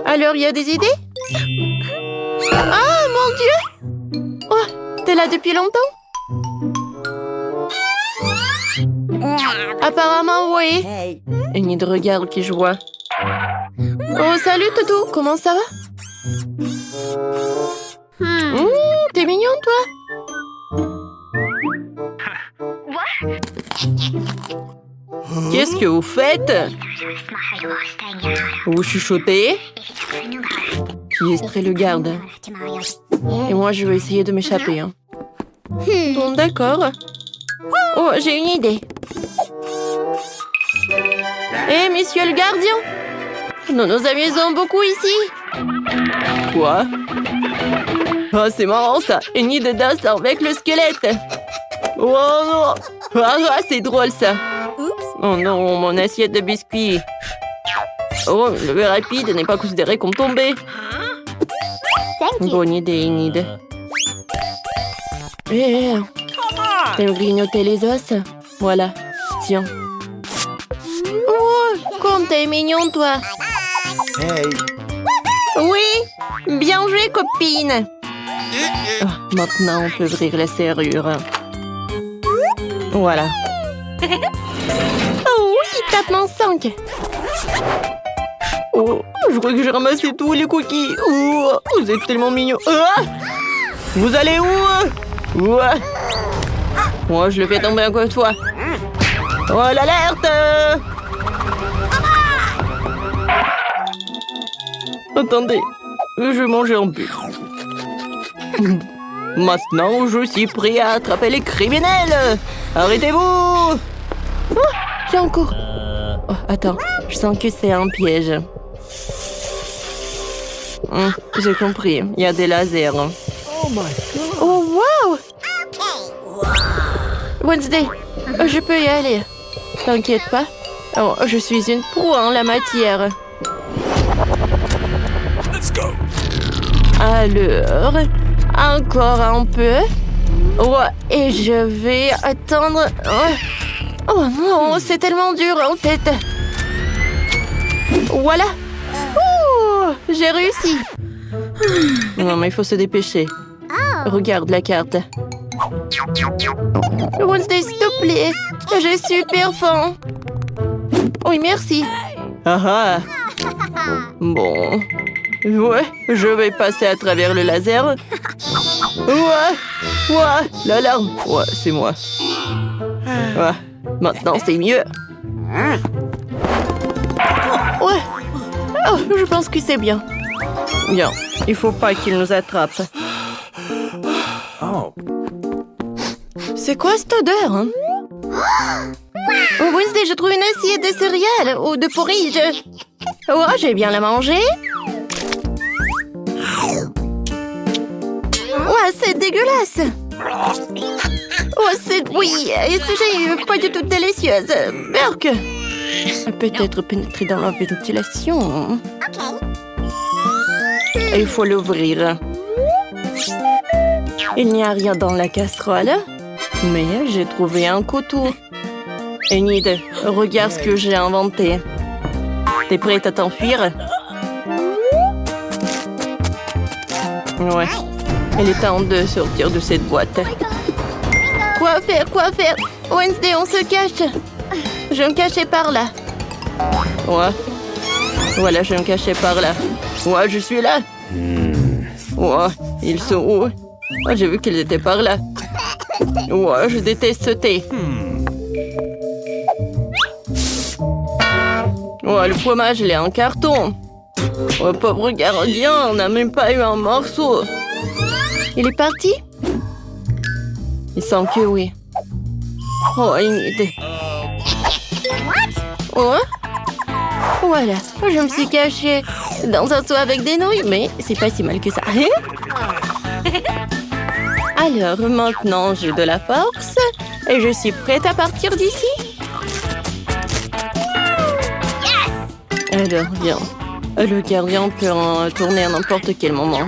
Alors, il y a des idées? Ah, mon Dieu! Oh, t'es là depuis longtemps? Apparemment, oui. Enid regarde qui je vois. Oh, salut, Toutou. Comment ça va? T'es mignon, toi. Qu'est-ce que vous faites? Vous chuchotez? Qui est le garde? Et moi, je vais essayer de m'échapper. Hein. Bon, d'accord. Oh, j'ai une idée. Hé, monsieur le gardien! Nous nous amusons beaucoup ici. Quoi? Oh, c'est marrant ça. Enid danse avec le squelette. Oh non! Ah, c'est drôle ça. Oh non, mon assiette de biscuits. Oh, le verre rapide n'est pas considéré comme tombé. Bonne idée, Enid. Hé, t'aimes grignoter les os? Voilà, tiens. Oh, comme t'es mignon, toi. Hey. Oui, bien joué, copine. Oh, maintenant, on peut ouvrir la serrure. Voilà. Oh oui, tapement 5. Oh, je crois que j'ai ramassé tous les cookies. Oh, vous êtes tellement mignons. Ah, vous allez où? Ouais. Moi, je le fais tomber encore une fois. Oh, l'alerte! Attendez, je vais manger en plus. Maintenant, je suis prêt à attraper les criminels. Arrêtez-vous! Oh, j'ai encore. Oh, attends, je sens que c'est un piège. J'ai compris, il y a des lasers. Oh my God. Oh, wow! Wednesday, je peux y aller. T'inquiète pas. Oh, je suis une pro en la matière. Let's go. Alors, encore un peu. Ouais, et je vais attendre. Oh non, c'est tellement dur en fait. Voilà. Ouh, j'ai réussi. Non, mais il faut se dépêcher. Regarde la carte. Wednesday, s'il te plaît. J'ai super faim. Oui, merci. Ah ah. Bon. Ouais, je vais passer à travers le laser. Ouais, l'alarme. Ouais, c'est moi. Ouais, maintenant c'est mieux. Ouais. Oh, je pense que c'est bien. Bien, il faut pas qu'il nous attrape. Oh. C'est quoi cette odeur, hein? Oh, Wednesday, je trouve une assiette de céréales ou de porridge. Oh, j'ai bien la manger. Ouais, c'est dégueulasse. Oh, c'est... Oui, et c'est pas du tout délicieuse. Berk. Peut-être pénétrer dans la ventilation. Il faut l'ouvrir. Il n'y a rien dans la casserole. Mais j'ai trouvé un couteau. Enid, regarde ce que j'ai inventé. T'es prête à t'enfuir? Ouais. Il est temps de sortir de cette boîte. Quoi faire? Wednesday, on se cache. Je vais me cacher par là. Ouais. Voilà, je vais me cacher par là. Ouais, je suis là. Ouais, ils sont où? Oh, j'ai vu qu'ils étaient par là. Ouais, je déteste ce thé. Ouais, le fromage, il est en carton. Oh, pauvre gardien, on n'a même pas eu un morceau. Il est parti? Il semble que oui. Oh, Enid. Oh? Voilà, je me suis cachée dans un seau avec des nouilles, mais c'est pas si mal que ça. Alors, maintenant, j'ai de la force et je suis prête à partir d'ici. Alors, viens. Le gardien peut en tourner à n'importe quel moment.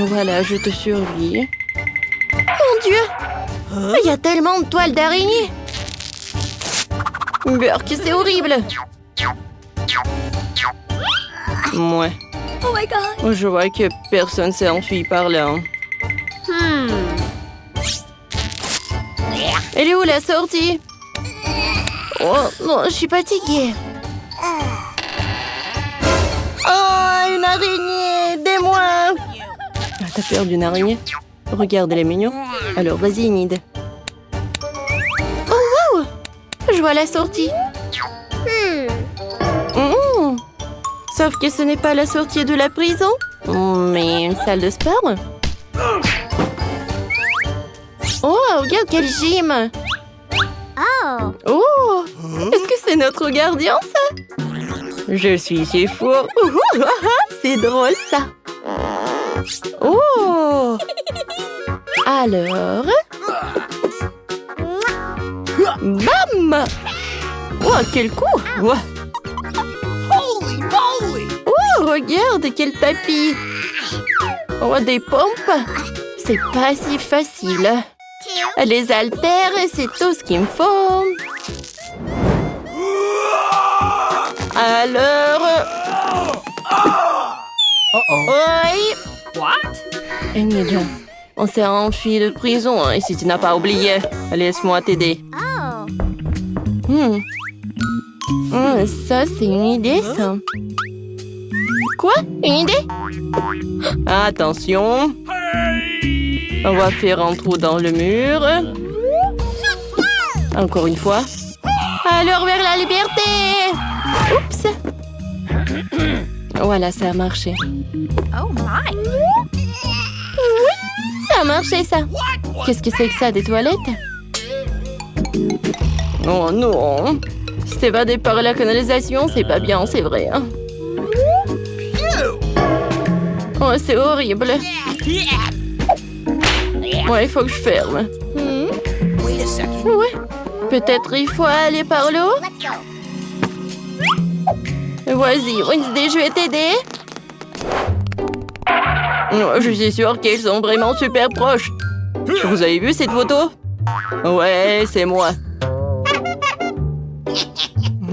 Voilà, je te survis. Mon Dieu! Il y a tellement de toiles d'araignée! Burk, c'est horrible! Ouais. Oh my god. Je vois que personne s'est enfui par là. Elle est où la sortie? Oh non, je suis fatiguée. Oh, une araignée! Aidez-moi! Ah, t'as perdu une araignée? Regarde, elle est mignonne. Alors, vas-y, Enid. Oh, wow! Je vois la sortie. Sauf que ce n'est pas la sortie de la prison, mais une salle de sport. Oh, regarde quel gym! Oh! Est-ce que c'est notre gardien, ça? Je suis si fou! C'est drôle, ça! Oh! Alors... Bam! Oh, quel coup! Oh, regarde, quel tapis! Oh, des pompes! C'est pas si facile. Les haltères, c'est tout ce qu'il me faut. Alors... Oui. What? Enid, on s'est enfui de prison, hein, et si tu n'as pas oublié, laisse-moi t'aider. Ça, c'est une idée, ça. Quoi? Une idée? Attention. On va faire un trou dans le mur. Encore une fois. Alors, vers la liberté! Oups! Voilà, ça a marché. Oh my. Oui, ça a marché, ça. Qu'est-ce que c'est que ça, des toilettes? Oh non! S'évader par la canalisation, c'est pas bien, c'est vrai. Hein? Oh, c'est horrible. Ouais, il faut que je ferme. Wait a second. Ouais. Peut-être il faut aller par le haut. Vas-y, Wednesday, je vais t'aider. Oh, je suis sûre qu'ils sont vraiment super proches. Vous avez vu cette photo? Ouais, c'est moi.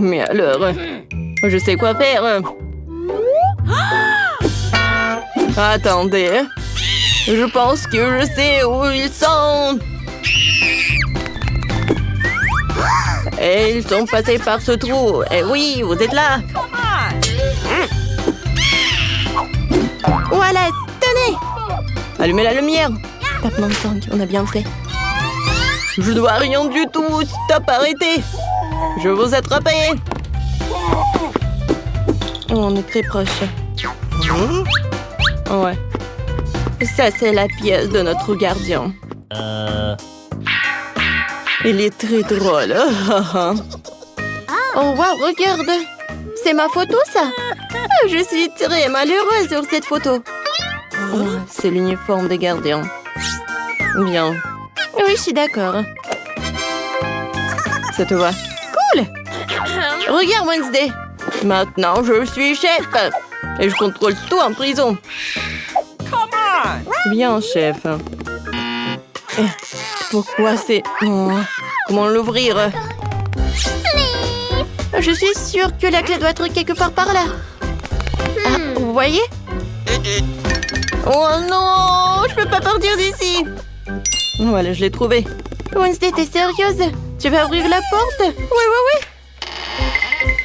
Mais alors, je sais quoi faire. Attendez. Je pense que je sais où ils sont. Et ils sont passés par ce trou. Eh oui, vous êtes là. Voilà, tenez. Allumez la lumière. Tapement de sang, on a bien fait. Je dois rien du tout. Stop, arrêtez. Je vais vous attraper. On est très proche. Ouais. Ça, c'est la pièce de notre gardien. Il est très drôle. Oh, wow, regarde. C'est ma photo, ça. Je suis très malheureuse sur cette photo. Oh, c'est l'uniforme des gardiens. Bien. Oui, je suis d'accord. Ça te va? Cool. Regarde, Wednesday. Maintenant, je suis chef. Et je contrôle tout en prison. Bien, chef. Pourquoi c'est... Oh, comment l'ouvrir? Je suis sûre que la clé doit être quelque part par là. Ah, vous voyez? Oh non, je peux pas partir d'ici. Voilà, je l'ai trouvé. Wednesday, t'es sérieuse? Tu vas ouvrir la porte? Oui.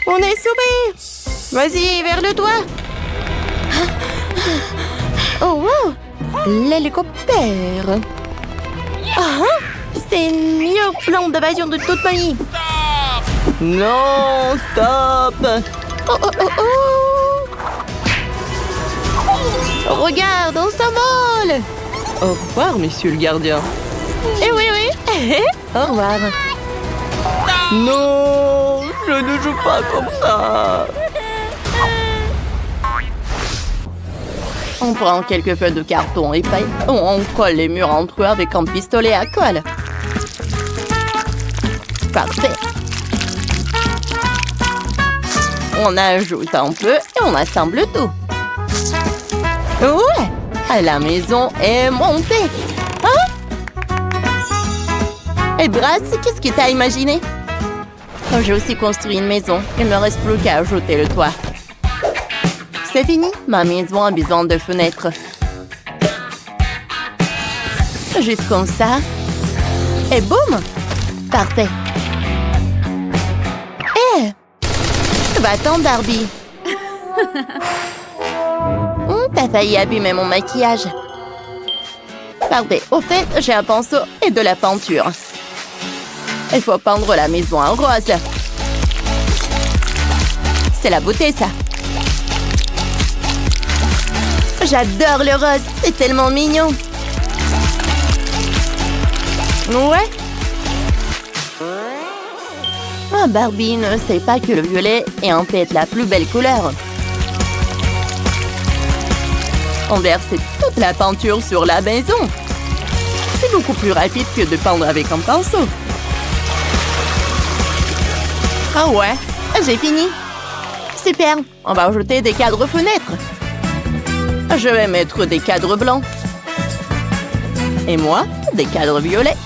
On est sauvés. Vas-y, vers le toit. Oh, wow. L'hélicoptère. C'est le meilleur plan d'évasion de toute ma vie. Non, stop. Oh. Regarde, on s'envole. Au revoir, monsieur le gardien. Eh oui. Au revoir. Non, je ne joue pas comme ça. On prend quelques feuilles de carton épais. On colle les murs entre eux avec un pistolet à colle. Parfait. On ajoute un peu et on assemble tout. Ouais, la maison est montée. Hein? Et Brass, qu'est-ce que t'as imaginé? J'ai aussi construit une maison. Il ne me reste plus qu'à ajouter le toit. C'est fini. Ma maison a besoin de fenêtres. Juste comme ça. Et boum! Parfait. Hé! Va-t'en, Barbie. T'as failli abîmer mon maquillage. Parfait. Au fait, j'ai un pinceau et de la peinture. Il faut peindre la maison en rose. C'est la beauté, ça. J'adore le rose. C'est tellement mignon. Ouais. Oh, Barbie ne sait pas que le violet est en fait la plus belle couleur. On verse toute la peinture sur la maison. C'est beaucoup plus rapide que de peindre avec un pinceau. Ah ouais, j'ai fini. Super, on va ajouter des cadres fenêtres. Je vais mettre des cadres blancs. Et moi, des cadres violets.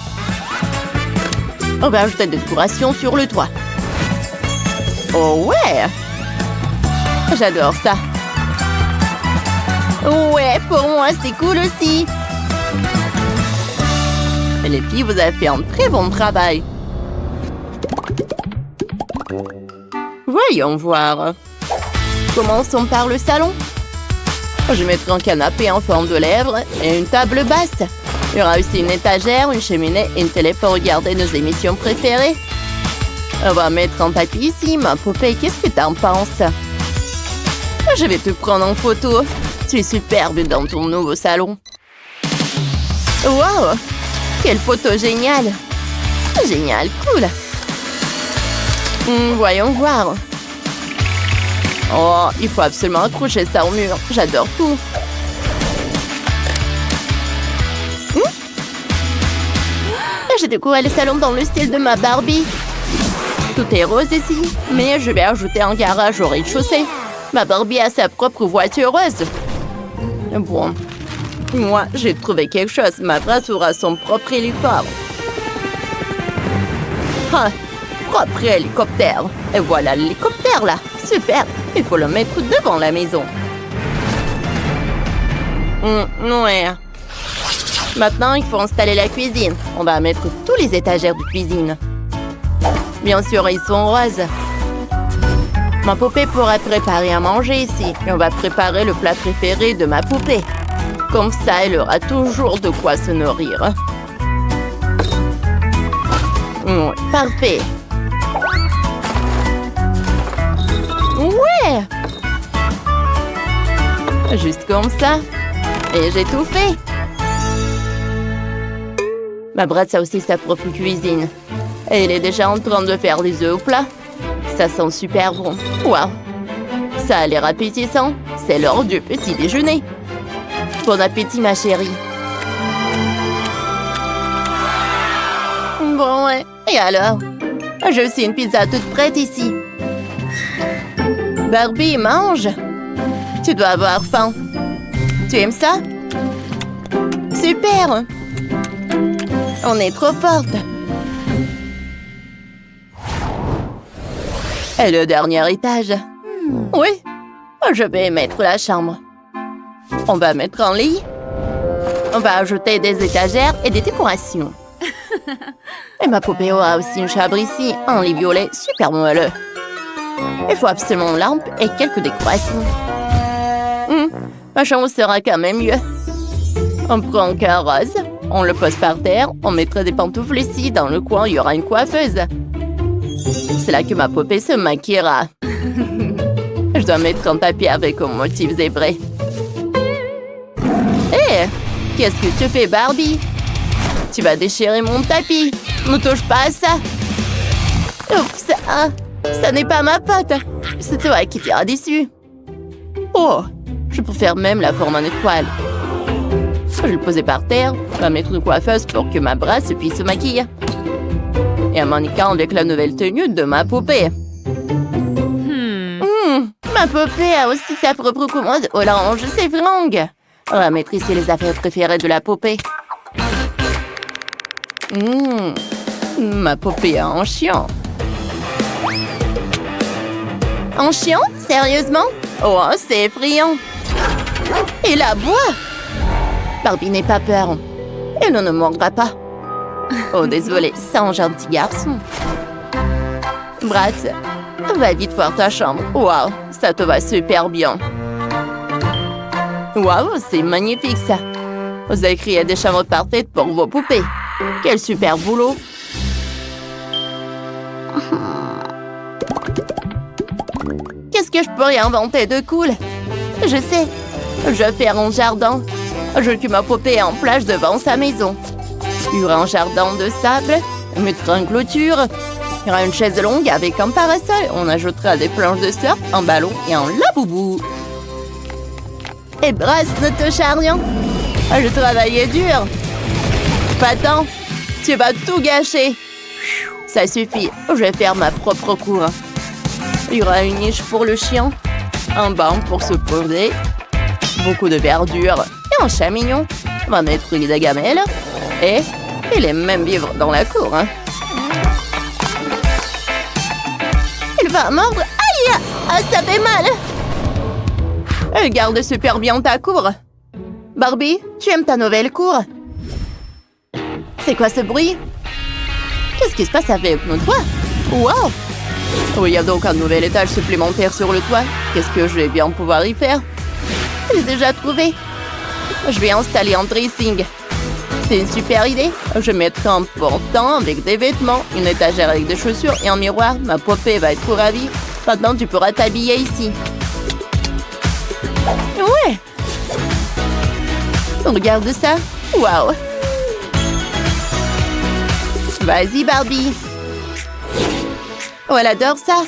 On va ajouter des décorations sur le toit. Oh ouais! J'adore ça. Ouais, pour moi, c'est cool aussi. Les filles, vous avez fait un très bon travail. Voyons voir. Commençons par le salon. Je mettrai un canapé en forme de lèvres et une table basse. Il y aura aussi une étagère, une cheminée et une télé pour regarder nos émissions préférées. On va mettre un tapis ici. Ma poupée, qu'est-ce que t'en penses? Je vais te prendre en photo. Tu es superbe dans ton nouveau salon. Wow! Quelle photo géniale! Génial, cool! Voyons voir. Oh, il faut absolument accrocher ça au mur. J'adore tout. J'ai décoré le salon dans le style de ma Barbie. Tout est rose ici, mais je vais ajouter un garage au rez-de-chaussée. Ma Barbie a sa propre voiture rose. Bon, moi, j'ai trouvé quelque chose. Ma brasse aura son propre hélicoptère. Ah, propre hélicoptère. Et voilà l'hélicoptère là. Super. Il faut le mettre devant la maison. Ouais. Maintenant, il faut installer la cuisine. On va mettre tous les étagères de cuisine. Bien sûr, ils sont roses. Ma poupée pourra préparer à manger ici. Et on va préparer le plat préféré de ma poupée. Comme ça, elle aura toujours de quoi se nourrir. Oui, parfait. Ouais! Juste comme ça. Et j'ai tout fait. Ma brasse a aussi sa propre cuisine. Et elle est déjà en train de faire des œufs au plat. Ça sent super bon. Waouh! Ça a l'air appétissant. C'est l'heure du petit déjeuner. Bon appétit, ma chérie. Bon, ouais. Et alors? J'ai aussi une pizza toute prête ici. Barbie, mange. Tu dois avoir faim. Tu aimes ça? Super! On est trop forte. Et le dernier étage. Oui, je vais mettre la chambre. On va mettre un lit. On va ajouter des étagères et des décorations. Et ma poupée aura aussi une chambre ici, un lit violet super moelleux. Il faut absolument une lampe et quelques décorations. Ma chambre sera quand même mieux. On prend un cœur rose, on le pose par terre, on mettra des pantoufles ici. Dans le coin, il y aura une coiffeuse. C'est là que ma poupée se maquillera. Je dois mettre un tapis avec un motif zébré. Hé! Qu'est-ce que tu fais, Barbie? Tu vas déchirer mon tapis. Ne touche pas à ça. Oups, ça n'est pas ma faute. C'est toi qui t'iras dessus. Oh, je préfère même la forme en étoile. Je vais le poser par terre. On va mettre une coiffeuse pour que ma brasse puisse se maquiller. Et un mannequin avec la nouvelle tenue de ma poupée. Ma poupée a aussi sa propre commode orange, c'est fringues. On va mettre ici les affaires préférées de la poupée. Ma poupée a un chien. Un chien? Sérieusement? Oh, c'est effrayant. Il aboie. Barbie n'aie pas peur. Elle ne mordra pas. Oh, désolé, c'est un gentil garçon. Brass, va vite voir ta chambre. Waouh, ça te va super bien. Waouh, c'est magnifique ça. Vous avez créé des chambres parfaites pour vos poupées. Quel super boulot. Qu'est-ce que je pourrais inventer de cool? Je sais, je vais faire un jardin. Je tue ma poupée en plage devant sa maison. Il y aura un jardin de sable, on mettra une clôture. Il y aura une chaise longue avec un parasol. On ajoutera des planches de surf, un ballon et un laboubou. Et Brass, ne touche à rien. Je travaillais dur. Pas tant. Tu vas tout gâcher. Ça suffit. Je vais faire ma propre cour. Il y aura une niche pour le chien, un banc pour se poser, beaucoup de verdure et un chat mignon. On va mettre des gamelles et il aime même vivre dans la cour. Il va mordre. Aïe! Ah, ça fait mal! Garde super bien ta cour. Barbie, tu aimes ta nouvelle cour? C'est quoi ce bruit? Qu'est-ce qui se passe avec nos toits? Wow! Oui, il y a donc un nouvel étage supplémentaire sur le toit. Qu'est-ce que je vais bien pouvoir y faire? J'ai déjà trouvé. Je vais installer un dressing. C'est une super idée. Je mettrai un portant avec des vêtements, une étagère avec des chaussures et un miroir. Ma poupée va être ravie. Maintenant, tu pourras t'habiller ici. Ouais! Regarde ça. Waouh! Vas-y, Barbie. Oh, elle adore ça.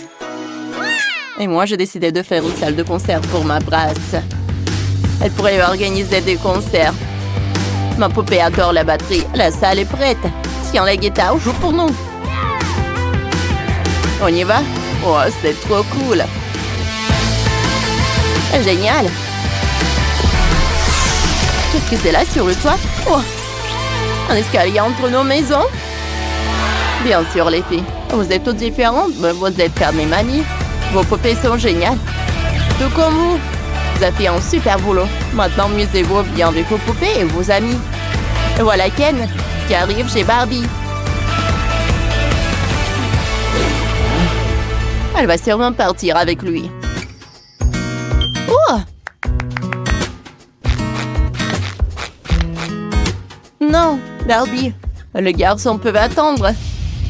Et moi, j'ai décidé de faire une salle de concert pour ma Brass. Elle pourrait organiser des concerts. Ma poupée adore la batterie. La salle est prête. Tiens, la guitare joue pour nous. On y va? Oh, c'est trop cool. Génial. Qu'est-ce que c'est là sur le toit? Oh, un escalier entre nos maisons? Bien sûr, les filles. Vous êtes toutes différentes, mais vous êtes comme mes mamies. Vos poupées sont géniales. Tout comme vous. Vous avez fait un super boulot. Maintenant, amusez-vous bien avec vos poupées et vos amis. Et voilà Ken, qui arrive chez Barbie. Elle va sûrement partir avec lui. Oh! Non, Barbie. Les garçons peuvent attendre.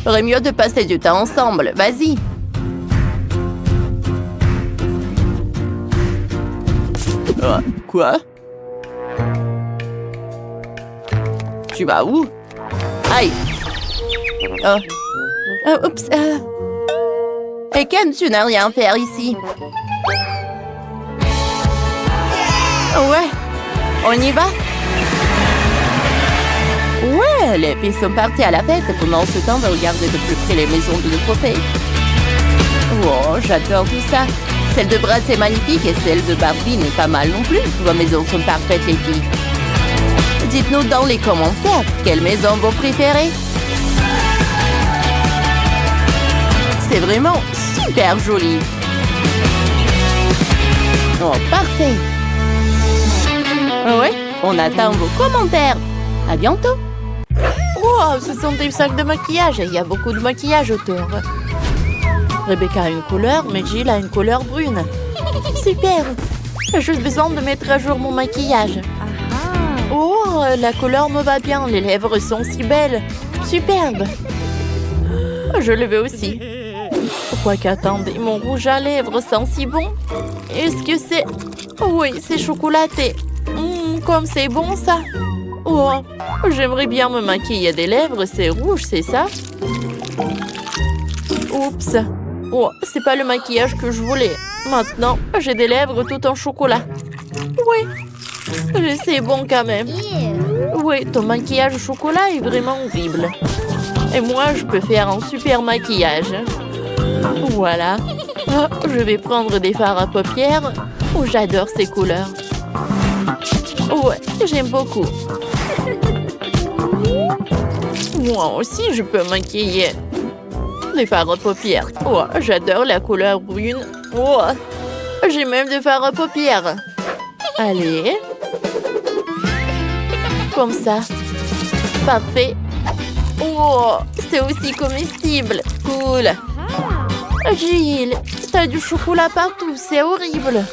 Il aurait mieux de passer du temps ensemble. Vas-y. Quoi? Tu vas où? Aïe! Oups! Et Ken, tu n'as rien à faire ici. Ouais, on y va? Ouais, les filles sont parties à la fête et pendant ce temps, on va regarder de plus près les maisons de nos poupées. Oh, j'adore tout ça. Celle de Brass est magnifique et celle de Barbie n'est pas mal non plus. Vos maisons sont parfaites, les filles. Dites-nous dans les commentaires quelle maison vous préférez. C'est vraiment super joli. Oh, parfait. Ouais, on attend vos commentaires. À bientôt. Wow, ce sont des sacs de maquillage. Il y a beaucoup de maquillage autour. Rebecca a une couleur, mais Jill a une couleur brune. Super. J'ai juste besoin de mettre à jour mon maquillage. Oh, la couleur me va bien. Les lèvres sont si belles. Superbe. Je le veux aussi. Pourquoi qu'attendez, mon rouge à lèvres sent si bon. Est-ce que c'est... Oui, c'est chocolaté. Comme c'est bon, ça. Oh, j'aimerais bien me maquiller des lèvres. C'est rouge, c'est ça? Oups. Oh, c'est pas le maquillage que je voulais. Maintenant, j'ai des lèvres tout en chocolat. Oui, c'est bon quand même. Oui, ton maquillage au chocolat est vraiment horrible. Et moi, je peux faire un super maquillage. Voilà. Oh, je vais prendre des fards à paupières. Oh, j'adore ces couleurs. Ouais, j'aime beaucoup. Moi aussi, je peux maquiller. Des fards à paupières. Oh, j'adore la couleur brune. Oh, j'ai même de faire à paupières. Allez. Comme ça. Parfait. Oh, c'est aussi comestible. Cool. Gilles, t'as du chocolat partout, c'est horrible.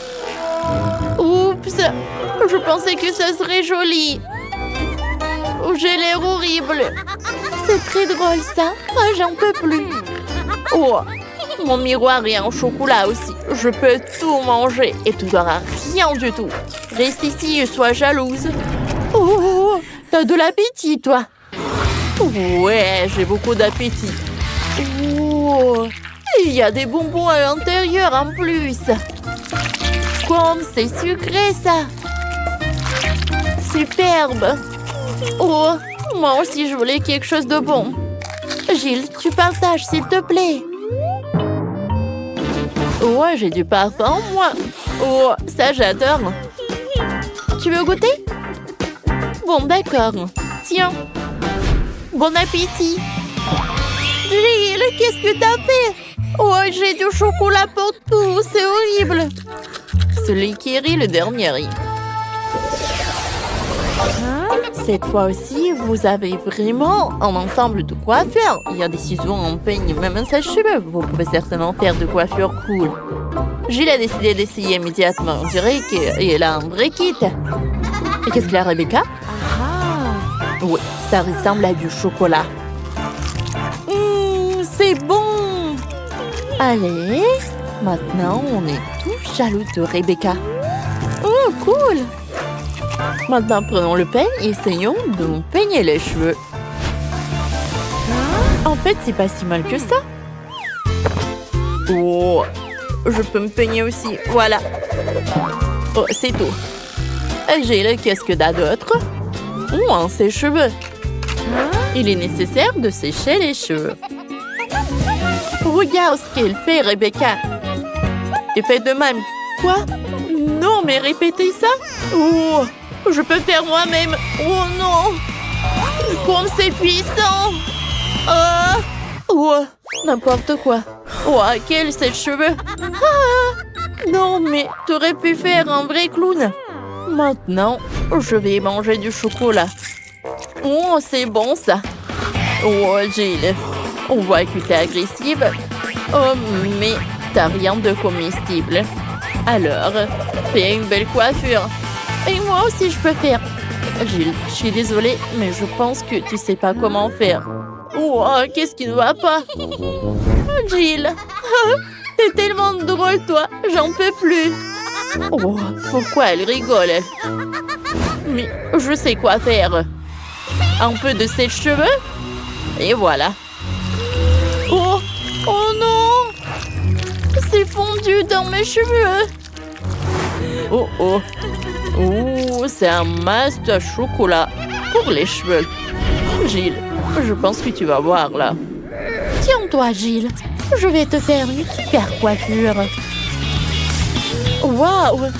Oups, je pensais que ça serait joli. Oh, j'ai l'air horrible. C'est très drôle ça. Ah, j'en peux plus. Oh, mon miroir est en chocolat aussi. Je peux tout manger et tu n'auras rien du tout. Reste ici et sois jalouse. Oh, t'as de l'appétit toi. Ouais, j'ai beaucoup d'appétit. Oh, il y a des bonbons à l'intérieur en plus. Comme c'est sucré ça. Superbe. Oh, moi aussi je voulais quelque chose de bon. Gilles, tu partages s'il te plaît. Ouais, j'ai du parfum moi. Oh, ça j'adore. Tu veux goûter? Bon, d'accord. Tiens. Bon appétit. Gilles, qu'est-ce que t'as fait? Oh, j'ai du chocolat pour tout, c'est horrible. Celui qui rit, le dernier rit. Cette fois aussi, vous avez vraiment un ensemble de coiffures. Il y a des ciseaux, un peigne, même un sèche-cheveux. Vous pouvez certainement faire de coiffures cool. Gilles a décidé d'essayer immédiatement. On dirait qu'elle a un vrai kit. Et qu'est-ce qu'il a, Rebecca? Oui, ça ressemble à du chocolat. C'est bon! Allez, maintenant on est tous jaloux de Rebecca. Oh, cool! Maintenant prenons le peigne et essayons de nous peigner les cheveux. En fait, c'est pas si mal que ça. Oh, je peux me peigner aussi. Voilà. Oh, c'est tout. Gilles, qu'est-ce que t'as d'autre? Oh, un sèche-cheveux. Il est nécessaire de sécher les cheveux. Regarde ce qu'elle fait, Rebecca. Et fais de même. Quoi? Non, mais répétez ça. Oh, je peux faire moi-même. Oh non. Comme c'est puissant. Oh, n'importe quoi. Oh, quel sèche-cheveux. Ah, non, mais t'aurais pu faire un vrai clown. Maintenant, je vais manger du chocolat. Oh, c'est bon ça. Oh, Gilles. On voit que t'es agressive. Oh, mais t'as rien de comestible. Alors, fais une belle coiffure. Et moi aussi, je peux faire. Gilles, je suis désolée, mais je pense que tu sais pas comment faire. Oh, qu'est-ce qui ne va pas? Gilles, t'es tellement drôle, toi. J'en peux plus. Oh, pourquoi elle rigole, elle? Mais je sais quoi faire. Un peu de sèche-cheveux. Et voilà. Oh, oh non! C'est fondu dans mes cheveux. Oh, oh. Oh, c'est un masque à chocolat pour les cheveux. Gilles, je pense que tu vas voir là. Tiens-toi, Gilles. Je vais te faire une super coiffure. Waouh!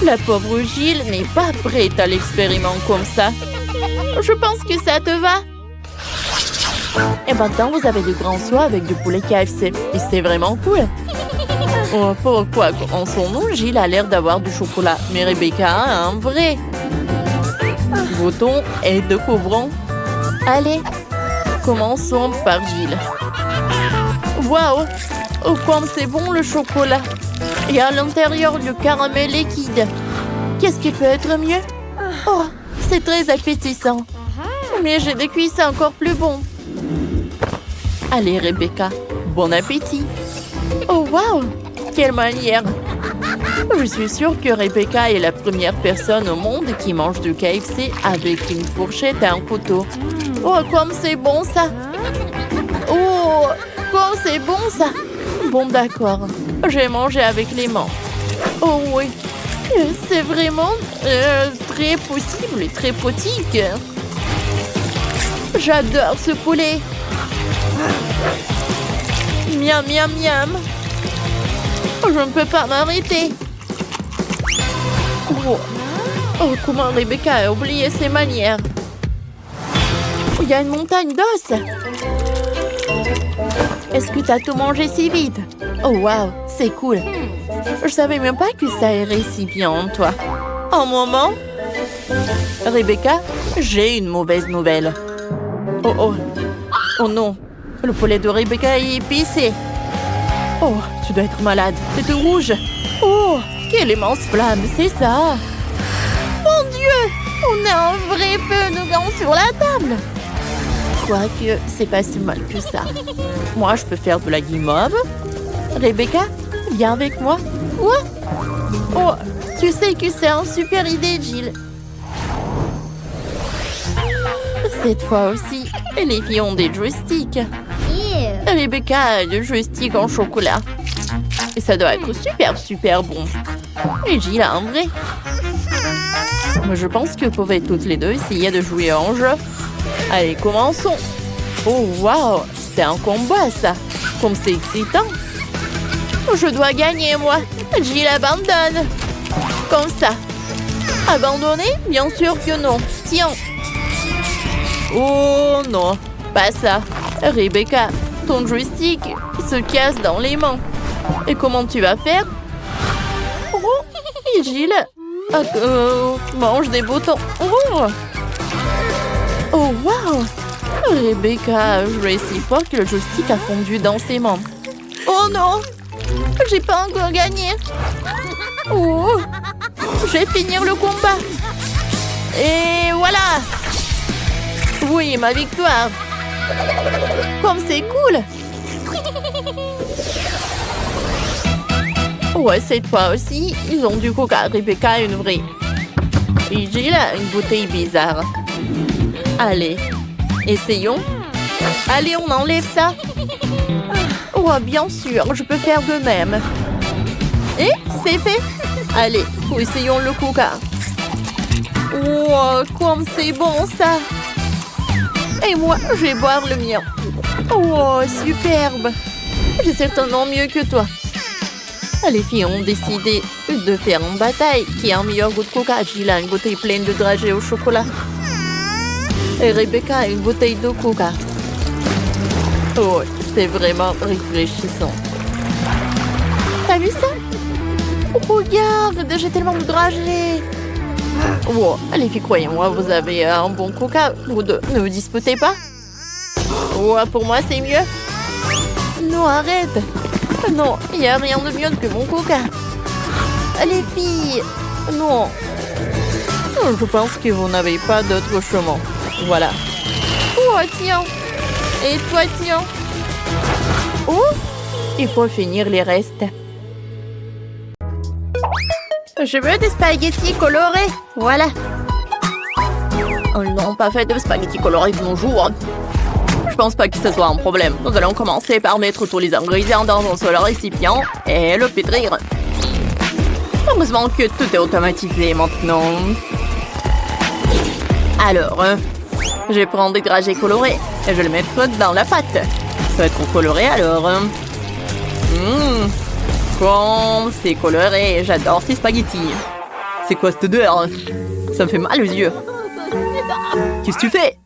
La pauvre Gilles n'est pas prête à l'expériment comme ça. Je pense que ça te va. Et maintenant, vous avez du grand soie avec du poulet KFC. Et c'est vraiment cool. Oh, pourquoi en son nom, Gilles a l'air d'avoir du chocolat. Mais Rebecca a un vrai. Goûtons et découvrons. Allez, commençons par Gilles. Waouh! Oh, comme c'est bon le chocolat. Et à l'intérieur, du caramel liquide. Qu'est-ce qui peut être mieux? Oh, c'est très appétissant. Mais j'ai des cuissons encore plus bons. Allez, Rebecca, bon appétit. Oh, waouh! Quelle manière! Je suis sûre que Rebecca est la première personne au monde qui mange du KFC avec une fourchette et un couteau. Oh, comme c'est bon ça! Oh, comme c'est bon ça! Bon, d'accord. Je vais manger avec les mains. Oh oui, c'est vraiment très possible et très potique. J'adore ce poulet. Miam, miam, miam. Je ne peux pas m'arrêter. Oh. Oh, comment Rebecca a oublié ses manières. Il y a une montagne d'os. Est-ce que tu as tout mangé si vite? Oh, waouh, c'est cool. Je savais même pas que ça irait si bien en toi. Un moment. Rebecca, j'ai une mauvaise nouvelle. Oh oh. Oh non. Le poulet de Rebecca est épicé. Oh, tu dois être malade. C'est tout rouge. Oh, quelle immense flamme, c'est ça. Mon Dieu, on a un vrai feu nougat sur la table. Quoique, c'est pas si mal que ça. Moi, je peux faire de la guimauve. Rebecca, viens avec moi. Quoi? Oh, tu sais que c'est une super idée, Jill. Cette fois aussi, les filles ont des joysticks. Rebecca a des joysticks en chocolat. Et ça doit être super bon. Et Jill a un vrai. Mais je pense que vous pouvez toutes les deux essayer de jouer à un jeu. Allez, commençons. Oh, wow, c'est un combat, ça. Comme c'est excitant. Je dois gagner, moi. Jill abandonne. Comme ça. Abandonner? Bien sûr que non. Tiens. Oh non, pas ça. Rebecca, ton joystick se casse dans les mains. Et comment tu vas faire? Oh, et Jill mange des boutons. Oh, wow. Rebecca a joué si fort que le joystick a fondu dans ses mains. Oh non, j'ai pas encore gagné. Oh, je vais finir le combat. Et voilà. Oui, ma victoire. Comme c'est cool. Ouais, cette fois aussi, ils ont du coca. Rebecca a une vraie. Et Jill a une bouteille bizarre. Allez, essayons. Allez, on enlève ça. Oh, bien sûr, je peux faire de même. Et c'est fait. Allez, essayons le coca. Oh, comme c'est bon ça. Et moi, je vais boire le mien. Oh, superbe. J'ai certainement mieux que toi. Les filles ont décidé de faire une bataille. Qui a un meilleur goût de coca? Jill a une bouteille pleine de dragées au chocolat. Et Rebecca a une bouteille de coca. Oh, c'est vraiment réfléchissant. T'as vu ça? Oh, regarde, j'ai tellement de dragées. Oh, les filles, croyez-moi, vous avez un bon coca. Vous deux, ne vous disputez pas. Oh, pour moi, c'est mieux. Non, arrête. Non, il n'y a rien de mieux que mon coca. Les filles, non. Je pense que vous n'avez pas d'autre chemin. Voilà. Oh, tiens. Et toi, tiens. Oh, il faut finir les restes. Je veux des spaghettis colorés. Voilà. Oh non, pas fait de spaghettis colorés de nos jours. Je pense pas que ce soit un problème. Nous allons commencer par mettre tous les ingrédients dans un seul récipient et le pétrir. Heureusement que tout est automatisé maintenant. Alors, je vais prendre des dragées colorées et je vais les mettre dans la pâte. Ça va être coloré alors. Comme c'est coloré, j'adore ces spaghettis. C'est quoi cette odeur? Ça me fait mal aux yeux. Qu'est-ce que tu fais?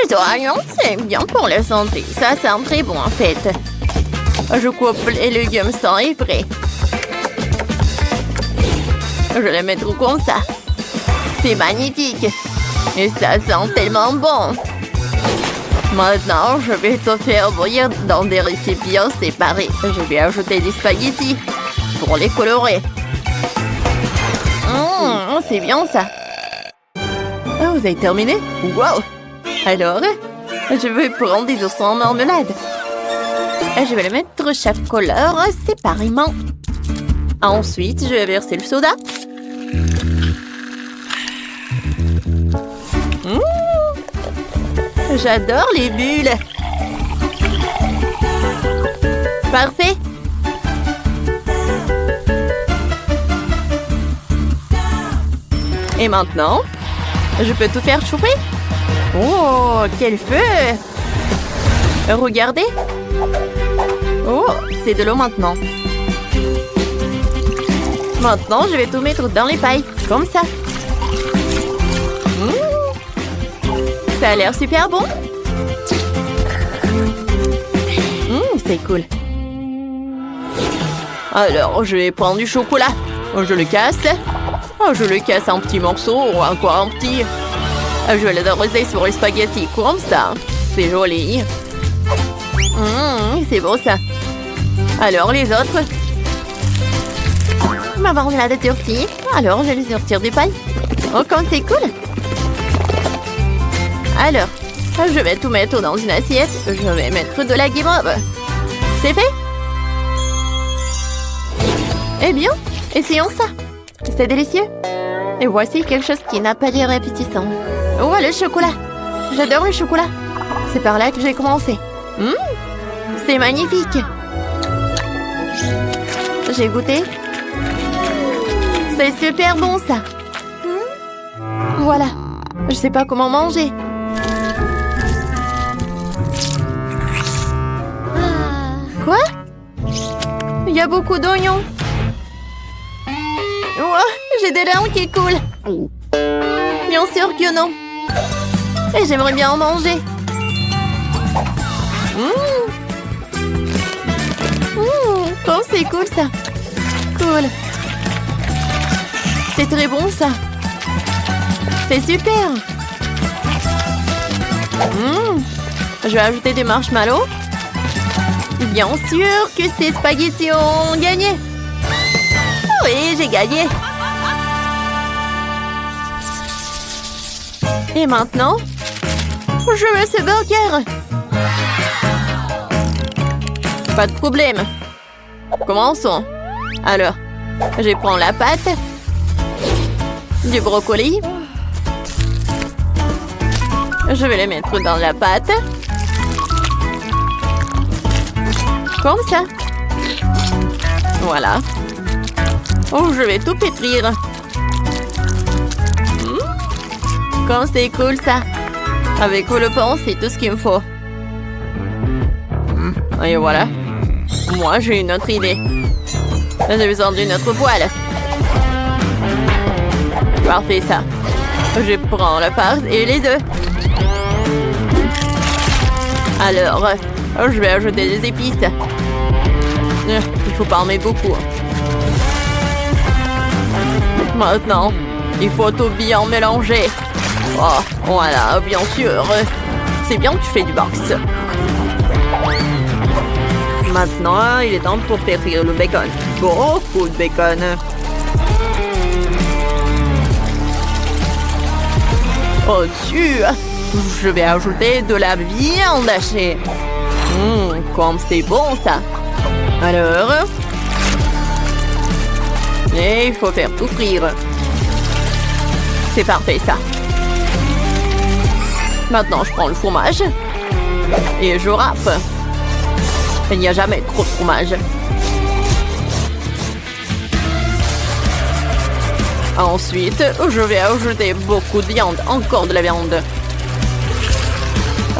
Les oignons, c'est bien pour la santé. Ça sent très bon en fait. Je coupe les légumes sans et frais. Je les mets comme ça. C'est magnifique. Et ça sent tellement bon. Maintenant, je vais tout faire bouillir dans des récipients séparés. Je vais ajouter des spaghettis pour les colorer. C'est bien ça. Ah, vous avez terminé? Wow! Alors, je vais prendre des oursons en marmelade. Je vais les mettre chaque couleur séparément. Ensuite, je vais verser le soda. J'adore les bulles. Parfait. Et maintenant, je peux tout faire chauffer. Oh, quel feu! Regardez. Oh, c'est de l'eau maintenant. Maintenant, je vais tout mettre dans les pailles, comme ça. Ça a l'air super bon. C'est cool. Alors, je vais prendre du chocolat. Je le casse. Je le casse en petits morceaux ou encore en petits. Je vais le déposer sur les spaghettis comme ça. C'est joli. C'est beau ça. Alors, les autres? Maman, on a des tortilles. Alors, je les sortir du pain. Oh, comme c'est cool. Alors, je vais tout mettre dans une assiette. Je vais mettre de la guimauve. C'est fait? Eh bien, essayons ça. C'est délicieux. Et voici quelque chose qui n'a pas l'air appétissant. Oh, le chocolat. J'adore le chocolat. C'est par là que j'ai commencé. C'est magnifique. J'ai goûté. C'est super bon, ça. Voilà. Je sais pas comment manger. Quoi? Il y a beaucoup d'oignons. Oh, j'ai des larmes qui coulent. Bien sûr que non. Et j'aimerais bien en manger. Oh, c'est cool ça. Cool. C'est très bon ça. C'est super. Je vais ajouter des marshmallows. Bien sûr que ces spaghettis ont gagné. Oui, j'ai gagné. Et maintenant, je veux ce burger. Pas de problème. Commençons. Alors, je prends la pâte, du brocoli. Je vais les mettre dans la pâte. Comme ça. Voilà. Oh, je vais tout pétrir. Comme c'est cool ça. Avec le pain, c'est tout ce qu'il me faut. Et voilà. Moi, j'ai une autre idée. J'ai besoin d'une autre poêle. Parfait ça. Je prends la pâte et les œufs. Alors, je vais ajouter des épices. Il faut pas en mettre beaucoup. Maintenant, il faut tout bien mélanger. Oh, voilà, bien sûr. C'est bien que tu fais du boxe. Maintenant, il est temps pour faire frire le bacon. Beaucoup de bacon. Au-dessus, je vais ajouter de la viande hachée. Comme c'est bon ça. Alors, et il faut faire tout frire. C'est parfait ça. Maintenant, je prends le fromage et je râpe. Il n'y a jamais trop de fromage. Ensuite, je vais ajouter beaucoup de viande, encore de la viande.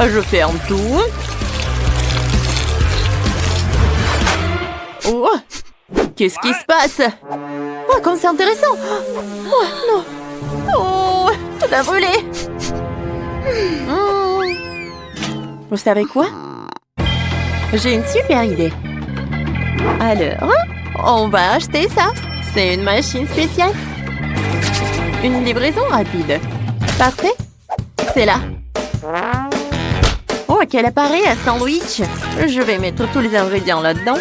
Je ferme tout. Oh, qu'est-ce qui se passe? Oh, comme c'est intéressant. Oh, non. Oh, tout a brûlé. Vous savez quoi? J'ai une super idée. Alors, on va acheter ça. C'est une machine spéciale. Une livraison rapide. Parfait. C'est là. Oh, quel appareil à sandwich. Je vais mettre tous les ingrédients là-dedans.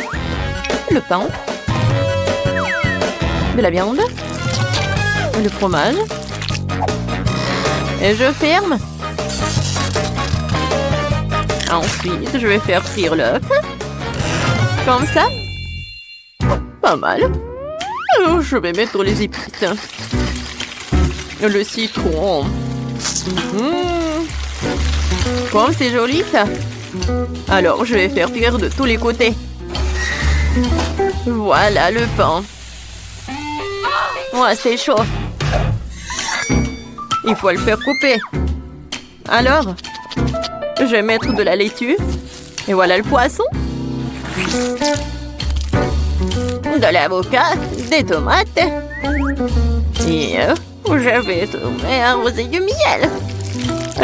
Le pain. De la viande. Le fromage. Et je ferme. Ensuite, je vais faire frire l'œuf. Comme ça. Pas mal. Je vais mettre les épices. Le citron. Comme c'est joli ça. Alors, je vais faire cuire de tous les côtés. Voilà le pain. Ouais, c'est chaud. Il faut le faire couper. Alors, je vais mettre de la laitue. Et voilà le poisson. De l'avocat, des tomates. Et je vais tourner arroser du miel.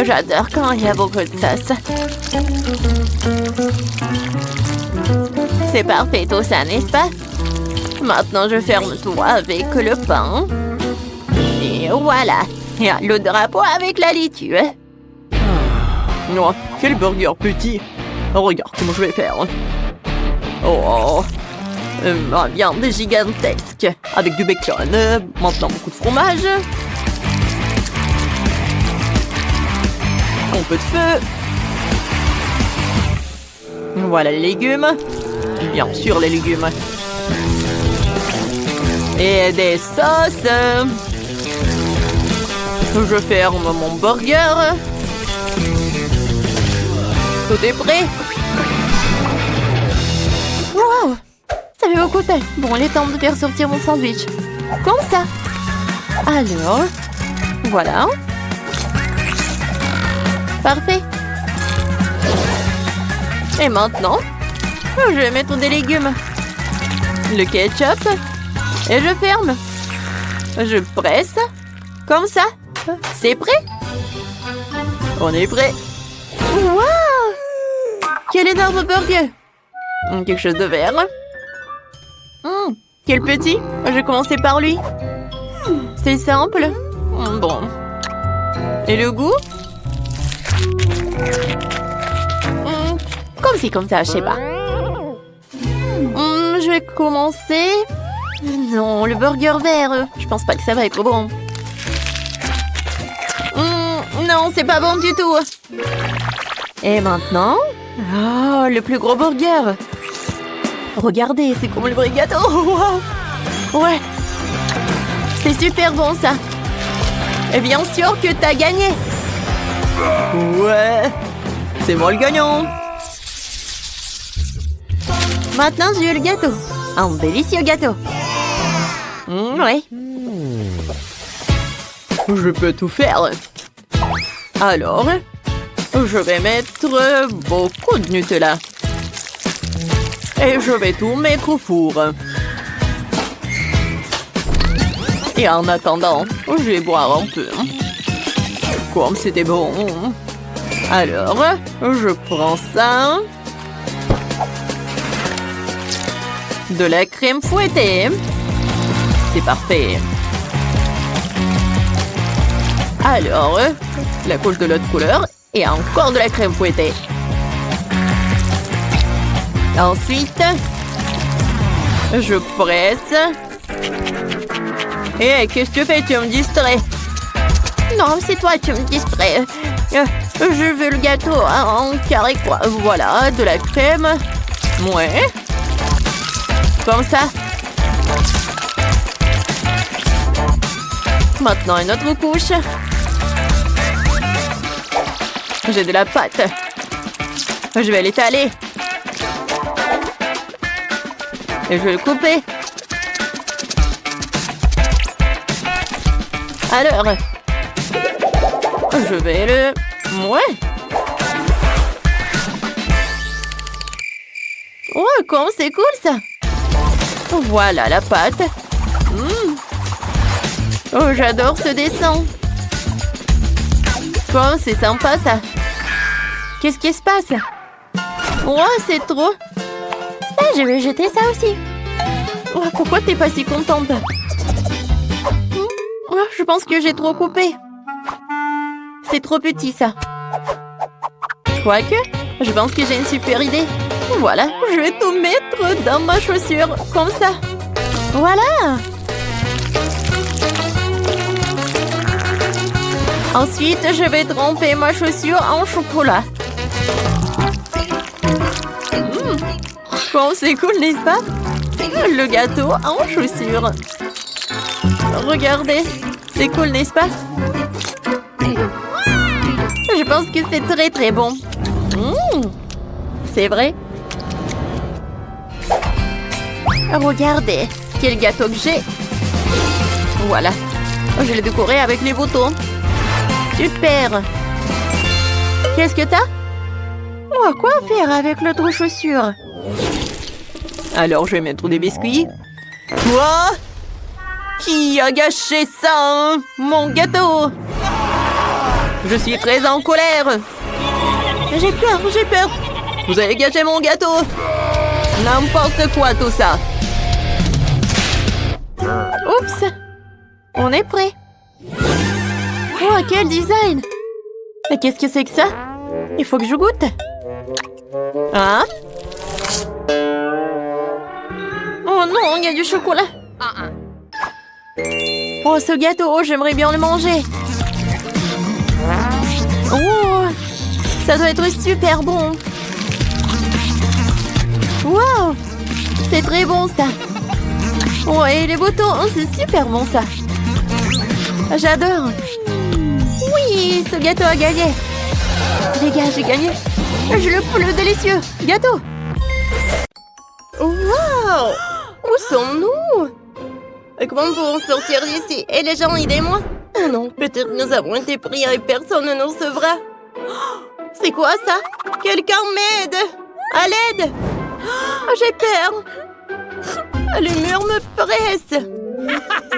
J'adore quand il y a beaucoup de sauce. C'est parfait tout ça, n'est-ce pas? Maintenant, je ferme tout avec le pain. Et voilà. Et le drapeau avec la laitue. Oh, quel burger petit. Regarde comment je vais faire. Oh, Ma viande gigantesque. avec du bacon. Maintenant, beaucoup de fromage. Un peu de feu. Voilà les légumes. Bien sûr, les légumes. Et des sauces. Je ferme mon burger. Tout est prêt. Wow! Ça fait beaucoup de temps. Bon, il est temps de faire sortir mon sandwich. Comme ça. Alors, voilà. Parfait. Et maintenant, je vais mettre des légumes. Le ketchup. Et je ferme. Je presse. Comme ça. C'est prêt? On est prêt. Wow! Quel énorme burger! Quelque chose de vert. Quel petit! Je vais commencer par lui. C'est simple. Bon. Et le goût? Comme si, comme ça, je sais pas. Je vais commencer... Non, le burger vert. Je pense pas que ça va être bon. Non, c'est pas bon du tout. Et maintenant... Oh, le plus gros burger. Regardez, c'est comme le vrai gâteau. Wow. Ouais. C'est super bon, ça. Et bien sûr que t'as gagné. Ouais. C'est moi le gagnant. Maintenant, j'ai eu le gâteau. Un délicieux gâteau. Ouais. Je peux tout faire. Alors, je vais mettre beaucoup de Nutella. Et je vais tout mettre au four. Et en attendant, Je vais boire un peu. Comme c'était bon. alors, je prends ça. De la crème fouettée. C'est parfait. Alors, la couche de l'autre couleur et encore de la crème fouettée. Ensuite, je presse. Et qu'est-ce que tu fais? Tu me distrais. Non, c'est toi, tu me distrais. Je veux le gâteau en carré, quoi. Voilà, de la crème. Ouais. Comme ça. Maintenant, une autre couche. J'ai de la pâte. Je vais l'étaler. Et je vais le couper. Alors, je vais le... Ouais. Oh, comme c'est cool, ça. Voilà la pâte. Oh, j'adore ce dessin. Oh, c'est sympa, ça. Qu'est-ce qui se passe? Oh, c'est trop. Ah, je vais jeter ça aussi. Oh, pourquoi t'es pas si contente? Oh, je pense que j'ai trop coupé. C'est trop petit, ça. Quoique, je pense que j'ai une super idée. Voilà, je vais tout mettre dans ma chaussure, comme ça. Voilà. Ensuite, je vais tremper ma chaussure en chocolat. Bon, c'est cool, n'est-ce pas? Le gâteau en chaussure. Regardez, c'est cool, n'est-ce pas? Je pense que c'est très très bon. C'est vrai? Regardez, quel gâteau que j'ai. Voilà, je l'ai décoré avec les boutons. Super. Qu'est-ce que t'as? Oh, quoi faire avec l'autre chaussure? Alors, je vais mettre des biscuits. Quoi? Qui a gâché ça, hein? Mon gâteau? Je suis très en colère. J'ai peur, j'ai peur. Vous avez gâché mon gâteau. N'importe quoi, tout ça. On est prêt. Oh, quel design! Mais qu'est-ce que c'est que ça? Il faut que je goûte. Hein? Oh non, il y a du chocolat. Oh, ce gâteau, j'aimerais bien le manger. Oh, ça doit être super bon. Wow, c'est très bon ça. Oh, et les boutons, c'est super bon ça. J'adore. Oui, ce gâteau a gagné. Les gars, j'ai gagné. J'ai le plus délicieux gâteau. Wow, où sommes-nous? Comment pouvons sortir d'ici? Et les gens, aidez-moi. Oh non, peut-être nous avons été pris et personne ne nous recevra. C'est quoi ça? Quelqu'un m'aide! À l'aide! Oh, j'ai peur. Le mur me presse.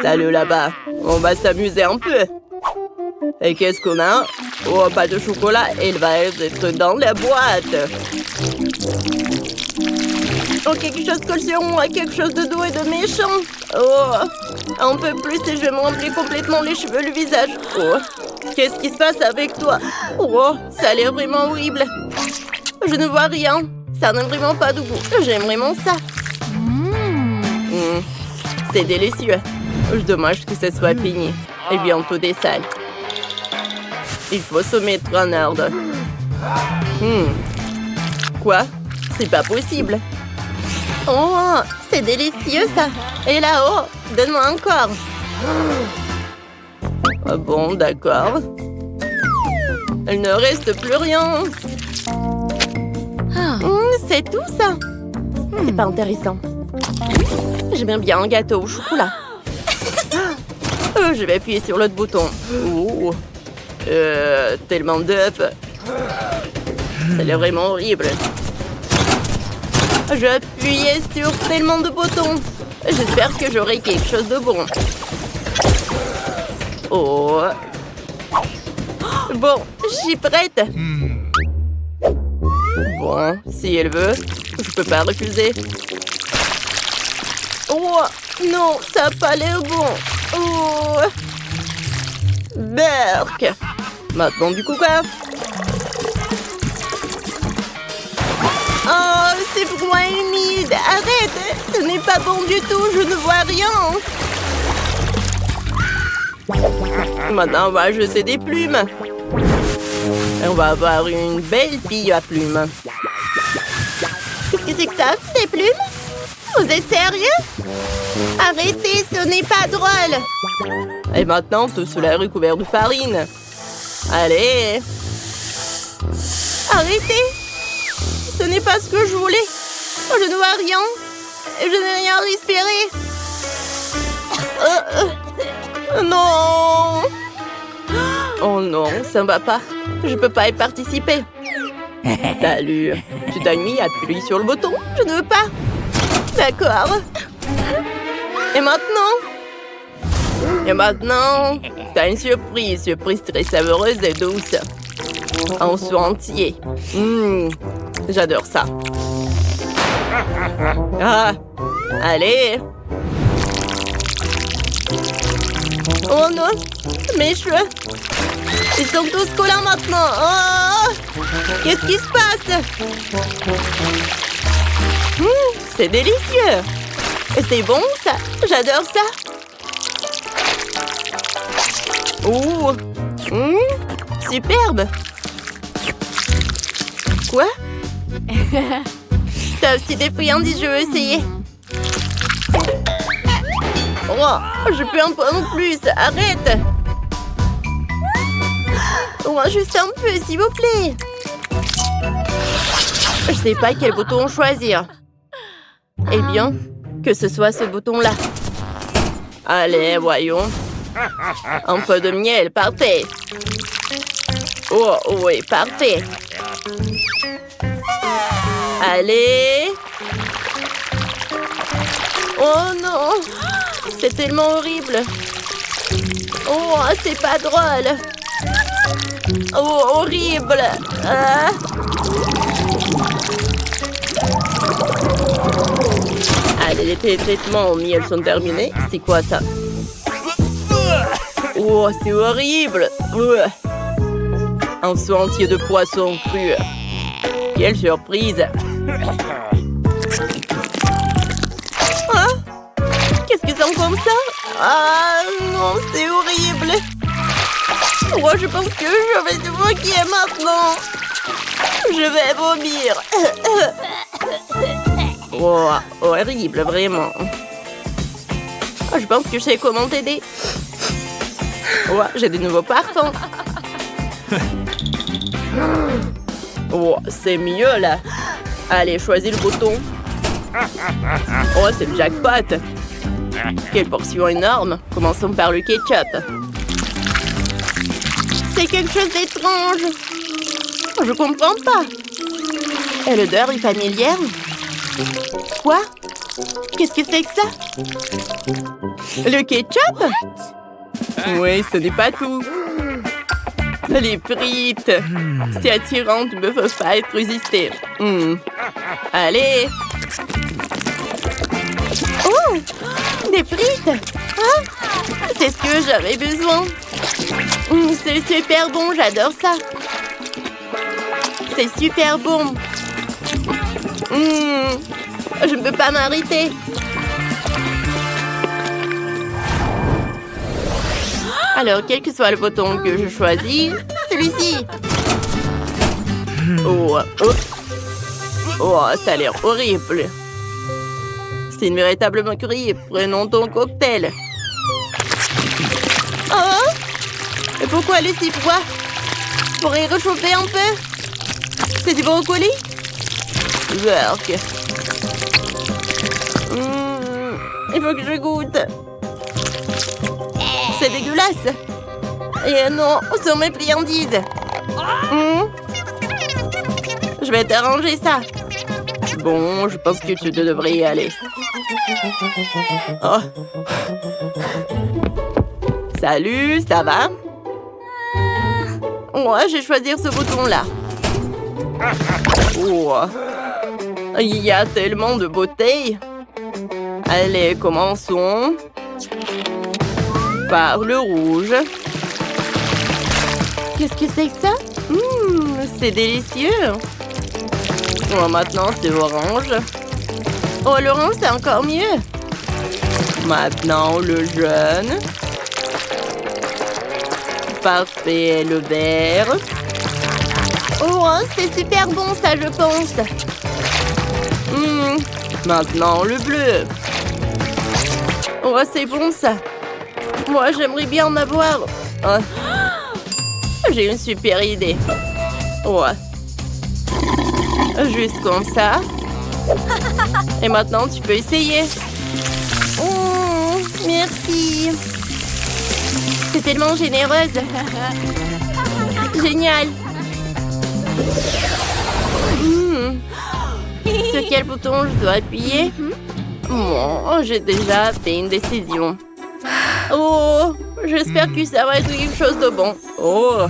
Salut là-bas. On va s'amuser un peu. Et qu'est-ce qu'on a? Oh, pas de chocolat. Il va être dans la boîte. Oh, quelque chose colle sur moi. Quelque chose de doux et de méchant. Oh, un peu plus et je vais me remplir complètement les cheveux, le visage. Oh, qu'est-ce qui se passe avec toi? Oh, ça a l'air vraiment horrible. Je ne vois rien. Ça n'a vraiment pas de goût. J'aime vraiment ça. C'est délicieux. Dommage que ce soit fini. Et bientôt des salles. Il faut se mettre en ordre. Quoi? C'est pas possible. Oh, c'est délicieux ça. Et là-haut, donne-moi encore. Ah bon, d'accord. Il ne reste plus rien. C'est tout ça. C'est pas intéressant. J'aime bien un gâteau au chocolat. Je vais appuyer sur l'autre bouton. Oh. Tellement d'œufs. Ça a l'air vraiment horrible. J'ai appuyé sur tellement de boutons. J'espère que j'aurai quelque chose de bon. Oh. Bon, je suis prête. Bon, si elle veut, je peux pas refuser. Oh, non, ça n'a pas l'air bon. Oh. Berk. Maintenant du coca. Oh, c'est froid et humide. Arrête, ce n'est pas bon du tout, je ne vois rien. Maintenant, on va jeter des plumes. Et on va avoir une belle fille à plumes. Qu'est-ce que c'est que ça? Des plumes? Vous êtes sérieux? Arrêtez, ce n'est pas drôle. Et maintenant, tout cela est recouvert de farine. Allez. Arrêtez. Ce n'est pas ce que je voulais. Je ne vois rien. Je n'ai rien respiré. Non. Oh non, ça ne va pas. Je peux pas y participer. Salut. Tu t'as mis à appuyer sur le bouton? Je ne veux pas. D'accord. Et maintenant? T'as une surprise. Surprise très savoureuse et douce. En soi entier. J'adore ça. Ah, allez. Oh non, mes cheveux. Ils sont tous collants maintenant. Oh, qu'est-ce qui se passe? C'est délicieux. C'est bon ça. J'adore ça. Oh, superbe. Quoi? T'as aussi des friandises, je veux essayer. Oh, je peux en prendre plus. Arrête. Oh, juste un peu, s'il vous plaît. Je sais pas quel bouton choisir. Eh bien, que ce soit ce bouton-là. Allez, voyons. Un peu de miel, parfait. Oh, oui, parfait. Allez. Oh non. C'est tellement horrible. Oh, c'est pas drôle. Oh, horrible. Allez, les traitements au miel sont terminés. C'est quoi ça? Oh, c'est horrible. Un seau entier de poisson cru. Quelle surprise. Ah, qu'est-ce que c'est comme ça? Ah non, c'est horrible. Oh, je pense que je vais te moquer maintenant. Je vais vomir. Oh, horrible, vraiment. Oh, je pense que je sais comment t'aider. Oh, j'ai de nouveaux parfums. Oh, c'est mieux là. Allez, choisis le bouton. Oh, c'est le jackpot. Quelle portion énorme. Commençons par le ketchup. C'est quelque chose d'étrange. Je comprends pas. Et l'odeur est familière. Quoi? Qu'est-ce que c'est que ça? Le ketchup? Oui, ce n'est pas tout. Les frites. C'est attirant, tu ne peux pas être résisté. Allez. Oh, des frites. Ah, c'est ce que j'avais besoin. C'est super bon, j'adore ça. C'est super bon. Je ne peux pas m'arrêter. Alors, quel que soit le bouton que je choisis, celui-ci. Oh, ça a l'air horrible. C'est une véritable moquerie. Prenons ton cocktail. Oh, et pourquoi le si froid? Pourrais réchauffer un peu? C'est du brocoli? Work. Il faut que je goûte. C'est dégueulasse. Et non, sur mes friandises. Je vais t'arranger ça. Bon, je pense que tu devrais y aller. Oh. Salut, ça va? Ouais, je vais choisir ce bouton-là. Oh. Il y a tellement de beauté. Allez, commençons. Par le rouge. Qu'est-ce que c'est que ça? C'est délicieux. Oh, maintenant, c'est orange. Oh, l'orange, c'est encore mieux. Maintenant, le jaune. Parfait, le vert. Oh, c'est super bon, ça, je pense. Maintenant, le bleu. Oh, c'est bon, ça. Moi, j'aimerais bien en avoir. Oh. J'ai une super idée. Ouais. Juste comme ça. Et maintenant, tu peux essayer. Oh, merci. C'est tellement généreuse. Génial. Sur quel bouton je dois appuyer? Bon, j'ai déjà fait une décision. Oh, j'espère que ça va être quelque chose de bon. Oh,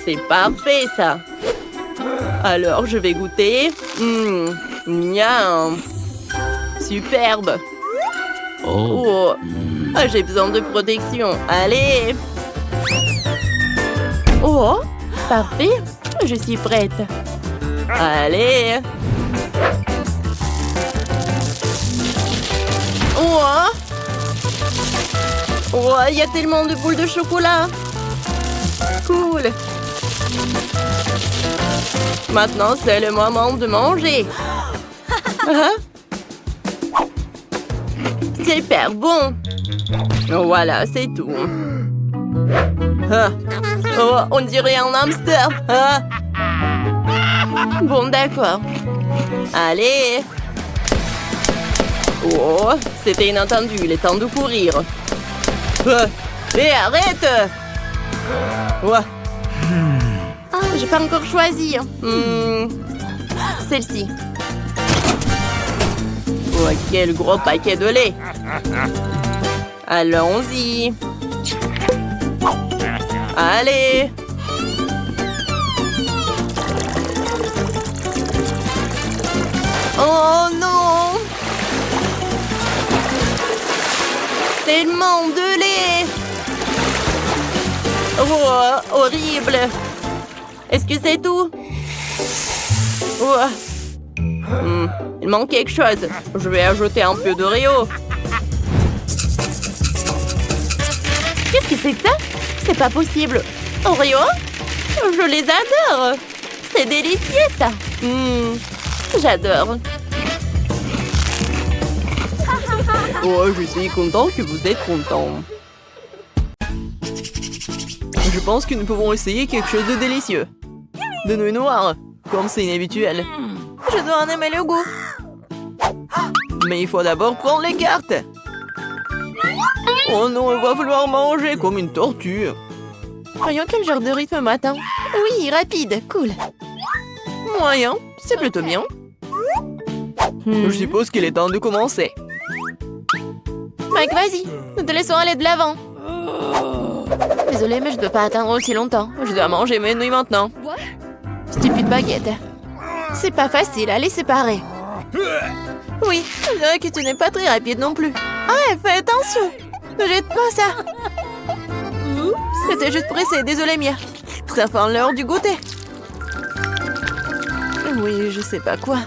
c'est parfait ça. Alors, je vais goûter. Miam. Superbe. Oh, j'ai besoin de protection. Allez. Oh, parfait. Je suis prête. Allez. Oh, il y a tellement de boules de chocolat. Cool. Maintenant, c'est le moment de manger. Super bon. Voilà, c'est tout. Oh, on dirait un hamster. Bon, d'accord. Allez. Oh, c'était inattendu. Il est temps de courir. Et arrête. J'ai pas encore choisi. Celle-ci. Oh, quel gros paquet de lait. Allons-y. Allez. Oh non. tellement de lait. Oh, horrible. Est-ce que c'est tout? Oh. Il manque quelque chose. Je vais ajouter un peu d'Oreo. Qu'est-ce que c'est que ça? C'est pas possible. Oreo? Je les adore. C'est délicieux, ça. J'adore. Oh, je suis content que vous êtes content. Je pense que nous pouvons essayer quelque chose de délicieux. De nouilles noires, comme c'est inhabituel. Je dois en aimer le goût. Mais il faut d'abord prendre les cartes. Oh non, il va falloir manger comme une tortue. Voyons quel genre de rythme matin. Oui, rapide, cool. Moyen, c'est plutôt bien. Je suppose qu'il est temps de commencer. Mike, vas-y, nous te laissons aller de l'avant. Désolée, mais je ne peux pas attendre aussi longtemps. Je dois manger mes nouilles maintenant. Stupide baguette. C'est pas facile à les séparer. Oui, je dirais que tu n'es pas très rapide non plus. Ah, fais attention. Ne jette pas ça. C'était juste pressé, désolée Mia. Ça fait l'heure du goûter. Oui, je sais pas quoi.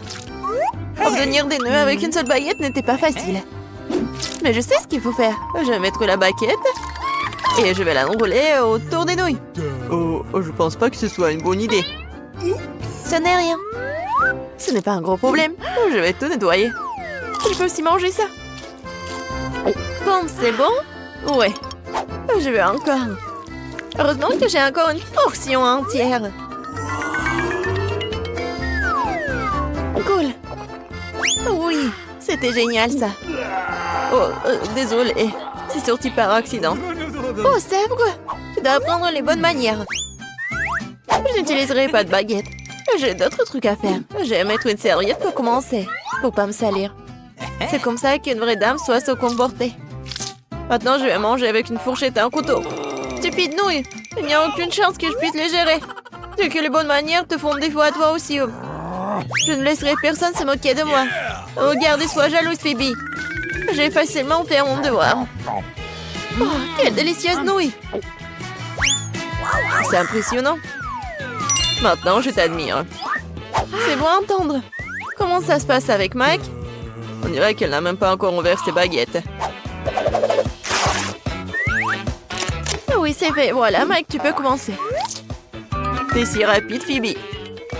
Obtenir des nœuds avec une seule baguette n'était pas facile. Mais je sais ce qu'il faut faire. Je vais mettre la baguette et je vais l'enrouler autour des nouilles. Oh, je pense pas que ce soit une bonne idée. Ce n'est rien. Ce n'est pas un gros problème. Je vais tout nettoyer. Je peux aussi manger ça. Bon, c'est bon? Ouais. Je veux encore. Heureusement que j'ai encore une portion entière. Cool. Oui, c'était génial ça. Oh, désolé. C'est sorti par accident. Oh, Sèvres, tu dois apprendre les bonnes manières. Je n'utiliserai pas de baguette. J'ai d'autres trucs à faire. Je vais mettre une serviette pour commencer, pour pas me salir. C'est comme ça qu'une vraie dame doit se comporter. Maintenant, je vais manger avec une fourchette et un couteau. Stupide nouille, il n'y a aucune chance que je puisse les gérer. C'est que les bonnes manières te font défaut à toi aussi. Je ne laisserai personne se moquer de moi. Regarde et sois jalouse, Phoebe. J'ai facilement fait mon devoir. Oh, quelle délicieuse nouille! C'est impressionnant. Maintenant, je t'admire. C'est bon à entendre. Comment ça se passe avec Mike? On dirait qu'elle n'a même pas encore ouvert ses baguettes. Oui, c'est fait. Voilà, Mike, tu peux commencer. T'es si rapide, Phoebe.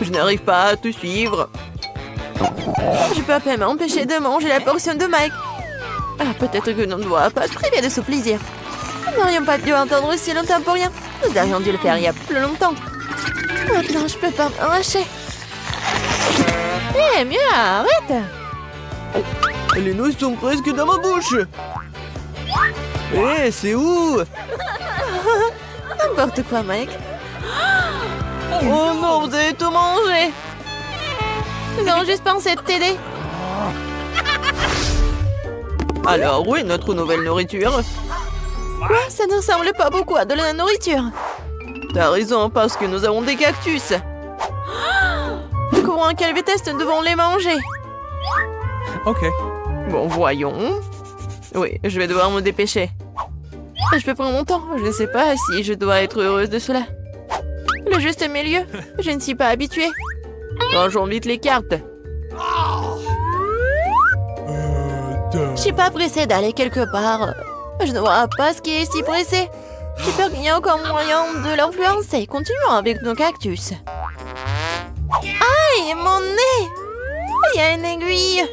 Je n'arrive pas à te suivre. Je peux à peine m'empêcher de manger la portion de Mike. Ah, peut-être que l'on ne doit pas te priver de ce plaisir. Nous n'aurions pas dû attendre aussi longtemps pour rien. Nous aurions dû le faire il y a plus longtemps. Maintenant, je peux pas m'arracher. Eh, mieux, arrête. Les nouilles sont presque dans ma bouche. Eh, c'est où? N'importe quoi, Mike. Oh non, vous avez tout mangé. Nous avons juste pensé de t'aider. Alors oui, notre nouvelle nourriture. Quoi? Ça ne ressemble pas beaucoup à de la nourriture. T'as raison, parce que nous avons des cactus. Nous courons à quelle vitesse nous devons les manger? Ok. Bon, voyons. Oui, je vais devoir me dépêcher. Je peux prendre mon temps. Je ne sais pas si je dois être heureuse de cela. Le juste milieu. Je ne suis pas habituée. Rangeons vite les cartes. Je suis pas pressée d'aller quelque part. Je ne vois pas ce qui est si pressé. J'ai peur qu'il y ait encore moyen de l'influencer. Continuons avec nos cactus. Aïe, mon nez! Il y a une aiguille.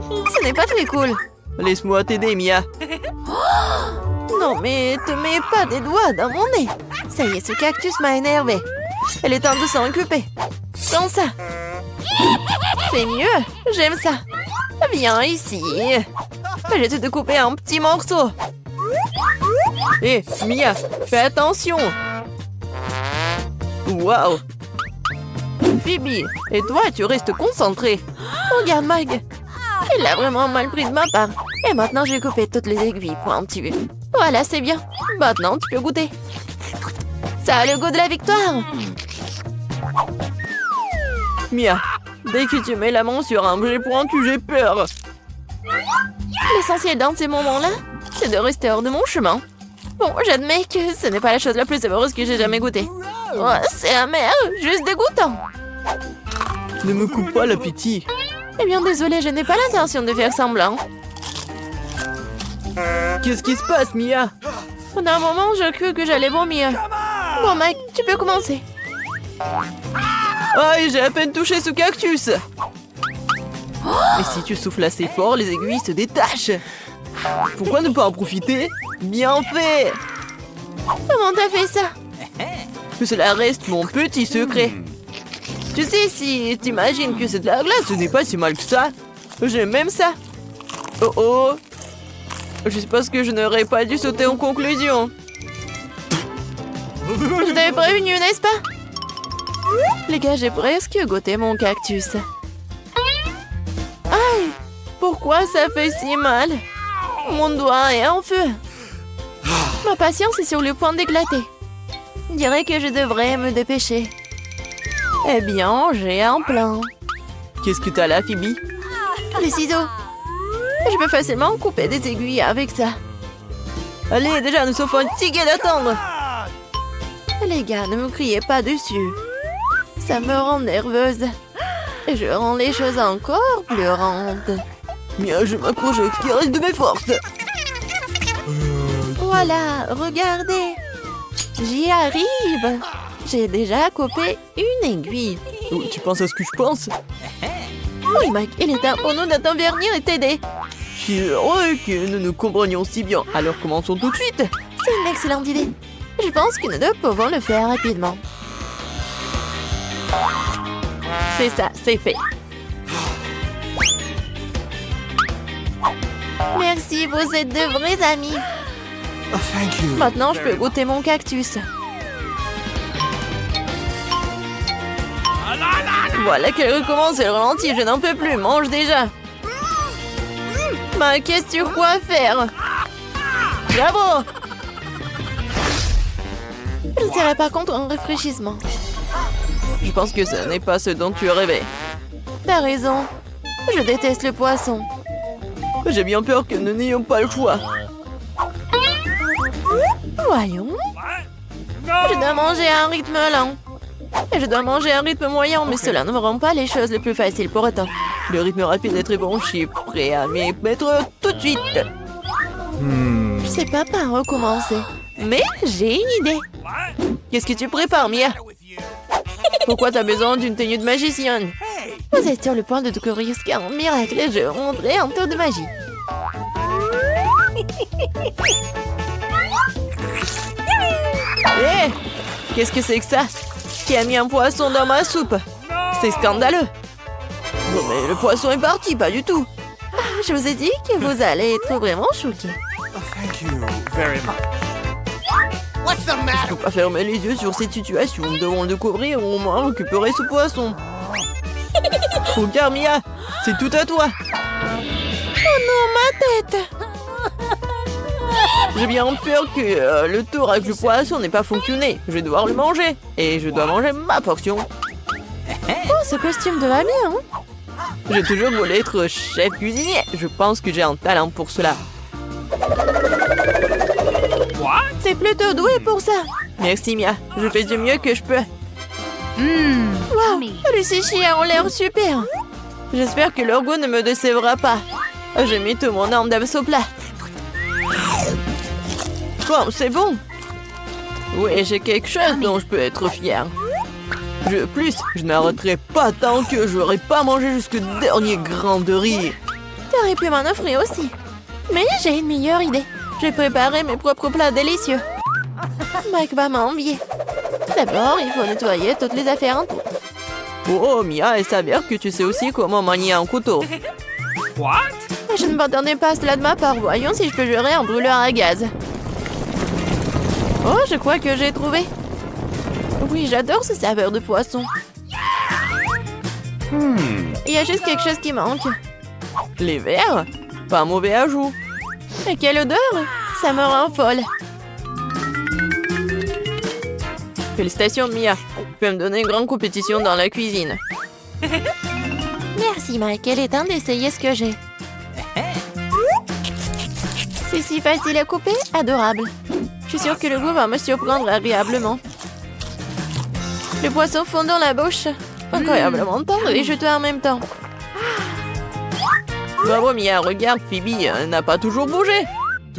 Ce n'est pas très cool. Laisse-moi t'aider, Mia. Non, mais te mets pas des doigts dans mon nez. Ça y est, ce cactus m'a énervé. Elle est temps de s'en occuper. Prends ça. C'est mieux. J'aime ça. Viens ici. Je vais te découper en petits morceaux. Hé, Mia, fais attention. Waouh. Phoebe, et toi, tu restes concentrée. Regarde, Mike. Il a vraiment mal pris de ma part. Et maintenant, j'ai coupé toutes les aiguilles pour en tuer. Voilà, c'est bien. Maintenant, tu peux goûter. Ça a le goût de la victoire. Mia, dès que tu mets la main sur un objet pointu, j'ai peur. L'essentiel dans ces moments-là, c'est de rester hors de mon chemin. Bon, j'admets que ce n'est pas la chose la plus savoureuse que j'ai jamais goûtée. Oh, c'est amer, juste dégoûtant. Ne me coupe pas l'appétit. Eh bien, désolé, je n'ai pas l'intention de faire semblant. Qu'est-ce qui se passe, Mia? Pendant un moment, j'ai cru que j'allais vomir. Bon, Mike, tu peux commencer. Aïe, j'ai à peine touché ce cactus. Et si tu souffles assez fort, les aiguilles se détachent. Pourquoi ne pas en profiter? Bien fait! Comment t'as fait ça? Que cela reste mon petit secret. Tu sais, si t'imagines que c'est de la glace, ce n'est pas si mal que ça. J'aime même ça. Oh oh! Je suppose que je n'aurais pas dû sauter en conclusion. Je t'avais prévenu, n'est-ce pas? Les gars, j'ai presque goûté mon cactus. Aïe! Pourquoi ça fait si mal? Mon doigt est en feu. Ma patience est sur le point d'éclater. Je dirais que je devrais me dépêcher. Eh bien, j'ai un plan. Qu'est-ce que t'as là, Phoebe? Des ciseaux. Je peux facilement couper des aiguilles avec ça. Allez, déjà, nous sommes fatigués d'attendre. Les gars, ne me criez pas dessus. Ça me rend nerveuse. Et je rends les choses encore pleurantes. Mia, je m'accroche avec ce qui reste de mes forces. Voilà, regardez. J'y arrive. J'ai déjà coupé une aiguille. Oh, tu penses à ce que je pense? Oui, Mike, il est temps pour nous d'intervenir et t'aider. Je suis heureux que nous nous comprenions si bien. Alors commençons tout de suite. C'est une excellente idée. Je pense que nous deux pouvons le faire rapidement. C'est ça, c'est fait. Merci, vous êtes de vrais amis. Maintenant, je peux goûter mon cactus. Voilà qu'elle recommence, elle ralentit, je n'en peux plus, mange déjà. Mais qu'est-ce que tu crois faire? Bravo! Je dirais par contre un rafraîchissement. Je pense que ce n'est pas ce dont tu rêvais. T'as raison. Je déteste le poisson. J'ai bien peur que nous n'ayons pas le choix. Voyons. Je dois manger à un rythme lent. Et je dois manger à un rythme moyen, mais cela ne me rend pas les choses les plus faciles pour autant. Le rythme rapide est très bon, je suis prêt à m'y mettre tout de suite. Je sais pas par où commencer. Mais j'ai une idée. Qu'est-ce que tu prépares, Mia? Pourquoi t'as besoin d'une tenue de magicienne? Vous êtes sur le point de découvrir ce qu'est un miracle et je rendrai un tour de magie. Hé! Qu'est-ce que c'est que ça? Qui a mis un poisson dans ma soupe? C'est scandaleux. Non mais le poisson est parti, pas du tout. Je vous ai dit que vous allez être vraiment choqués. Je peux pas fermer les yeux sur cette situation. Nous devons le découvrir ou au moins récupérer ce poisson. Regarde, Mia, c'est tout à toi. Oh non, ma tête! J'ai bien peur que le tour avec le poisson n'ait pas fonctionné. Je vais devoir le manger. Et je dois manger ma portion. Oh, ce costume de la bien, hein? J'ai toujours voulu être chef cuisinier. Je pense que j'ai un talent pour cela. T'es plutôt doué pour ça. Merci, Mia. Je fais du mieux que je peux. Wow, les sushis ont l'air super. J'espère que leur goût ne me décevra pas. J'ai mis tout mon âme d'abs au plat. Bon, c'est bon. Oui, j'ai quelque chose dont je peux être fière. Je n'arrêterai pas tant que je n'aurai pas mangé jusqu'au dernier grain de riz. T'aurais pu m'en offrir aussi. Mais j'ai une meilleure idée. J'ai préparé mes propres plats délicieux. Mike va m'envier. D'abord, il faut nettoyer toutes les affaires en tout. Oh, Mia, il s'avère que tu sais aussi comment manier un couteau. Je ne m'attendais pas à cela de ma part. Voyons si je peux gérer un brûleur à gaz. Oh, je crois que j'ai trouvé. Oui, j'adore ce saveur de poisson. Il y a juste quelque chose qui manque. Les verres? Pas un mauvais ajout. Et quelle odeur! Ça me rend folle. Félicitations, Mia. Tu peux me donner une grande compétition dans la cuisine. Merci, Mike. Il est temps d'essayer ce que j'ai. C'est si facile à couper, adorable. Je suis sûre que le goût va me surprendre agréablement. Le poisson fond dans la bouche. Incroyablement tendre et juteux en même temps. Bravo Mia, regarde, Phoebe n'a pas toujours bougé.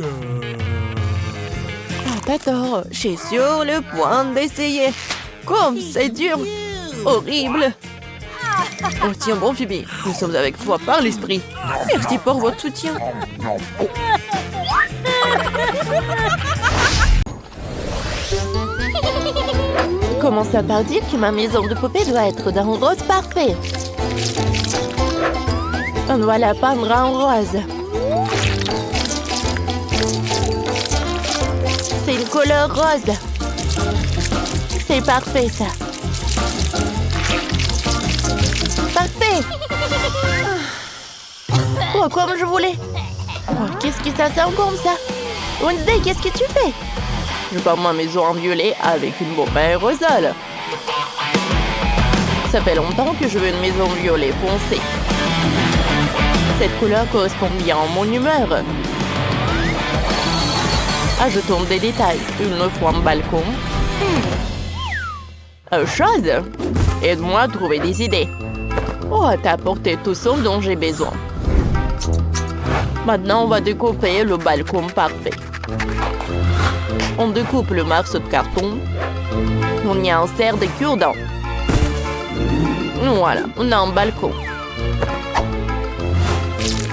Ah, t'as tort. Je suis sur le point d'essayer. Comme c'est dur. Horrible. Oh tiens bon Phoebe, nous sommes avec toi par l'esprit. Merci pour votre soutien. Commence par dire que ma maison de poupée doit être d'un rose parfait. On doit la peindre en rose. C'est une couleur rose. C'est parfait, ça. Parfait. Oh, comme je voulais. Oh, qu'est-ce que ça sent comme ça? Wednesday, qu'est-ce que tu fais? Je peins ma maison en violet avec une bombe aérosol. Ça fait longtemps que je veux une maison violet foncé. Cette couleur correspond bien à mon humeur. Ajoutons des détails. Une fois un balcon. Chose. Aide-moi à trouver des idées. Oh, t'as apporté tout ce dont j'ai besoin. Maintenant, on va découper le balcon parfait. On découpe le morceau de carton. On y insère des cure-dents. Voilà, on a un balcon.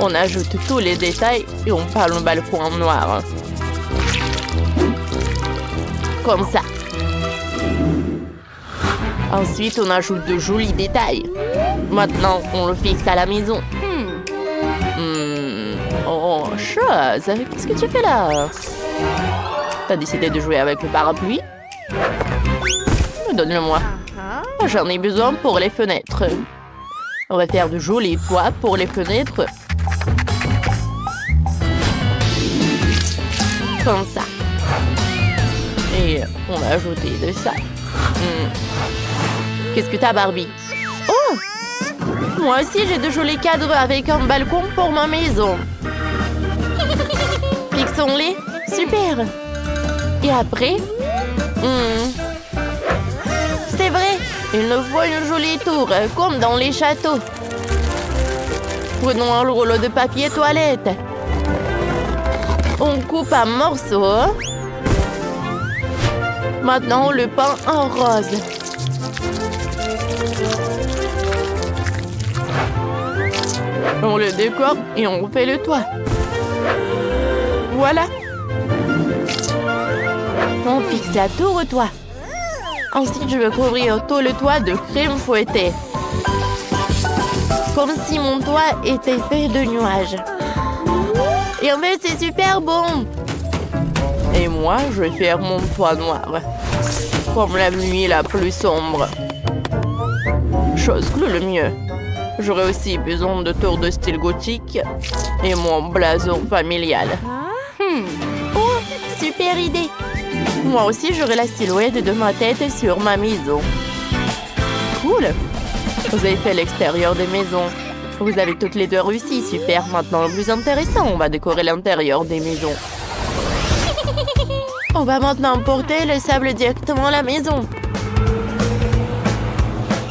On ajoute tous les détails et on peint le balcon en noir. Comme ça. Ensuite, on ajoute de jolis détails. Maintenant, on le fixe à la maison. Oh, chose, qu'est-ce que tu fais là? T'as décidé de jouer avec le parapluie? Donne-le-moi. J'en ai besoin pour les fenêtres. On va faire de jolis toits pour les fenêtres. Comme ça. Et on va ajouter de ça. Qu'est-ce que t'as, Barbie? Oh! Moi aussi, j'ai de jolis cadres avec un balcon pour ma maison. Fixons-les. Super. Et après? C'est vrai. Il nous faut une jolie tour, comme dans les châteaux. Prenons un rouleau de papier toilette. On coupe un morceau. Maintenant, on le peint en rose. On le décore et on fait le toit. Voilà. On fixe la tour au toit. Ensuite, je vais couvrir tout le toit de crème fouettée. Comme si mon toit était fait de nuages. Et en fait, c'est super bon. Et moi, je vais faire mon toit noir. Comme la nuit la plus sombre. Chose que le mieux. J'aurai aussi besoin de tours de style gothique et mon blason familial. Oh, super idée. Moi aussi, j'aurai la silhouette de ma tête sur ma maison. Cool. Vous avez fait l'extérieur des maisons. Vous avez toutes les deux réussi. Super. Maintenant, le plus intéressant, on va décorer l'intérieur des maisons. On va maintenant porter le sable directement à la maison.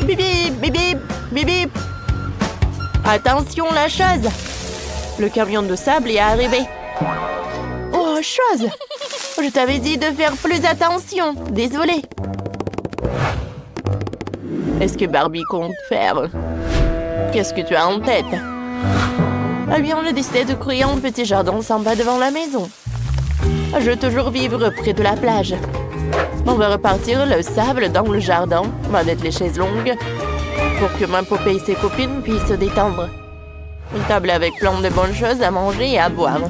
Bip bip, bip bip, bip bip. Attention, la chose. Le camion de sable est arrivé. Oh, chose. Je t'avais dit de faire plus attention. Désolée. Est-ce que Barbie compte faire? Qu'est-ce que tu as en tête? Eh bien, on a décidé de créer un petit jardin sympa devant la maison. Je veux toujours vivre près de la plage. On va repartir le sable dans le jardin. On va mettre les chaises longues pour que ma poupée et ses copines puissent se détendre. Une table avec plein de bonnes choses à manger et à boire.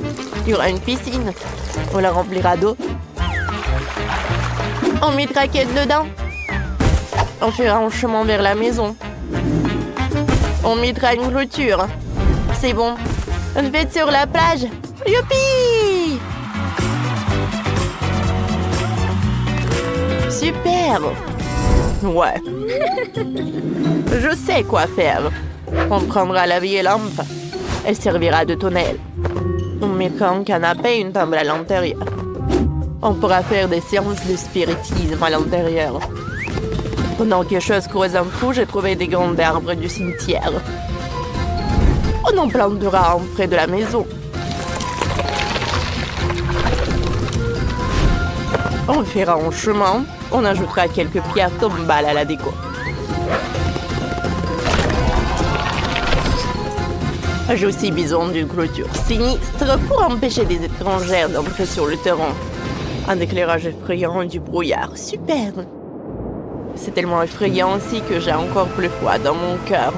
Il y aura une piscine. On la remplira d'eau. On mettra Kate dedans. On fera un chemin vers la maison. On mettra une clôture. C'est bon. Une fête sur la plage. Youpi! Super! Ouais. Je sais quoi faire. On prendra la vieille lampe. Elle servira de tonnelle. On mettra un canapé et une table à l'intérieur. On pourra faire des séances de spiritisme à l'intérieur. Pendant que chose creuse un trou, j'ai trouvé des grands arbres du cimetière. On en plantera un près de la maison. On fera un chemin. On ajoutera quelques pierres tombales à la déco. J'ai aussi besoin d'une clôture sinistre pour empêcher des étrangères d'entrer sur le terrain. Un éclairage effrayant et du brouillard. Super! C'est tellement effrayant aussi que j'ai encore plus froid dans mon cœur.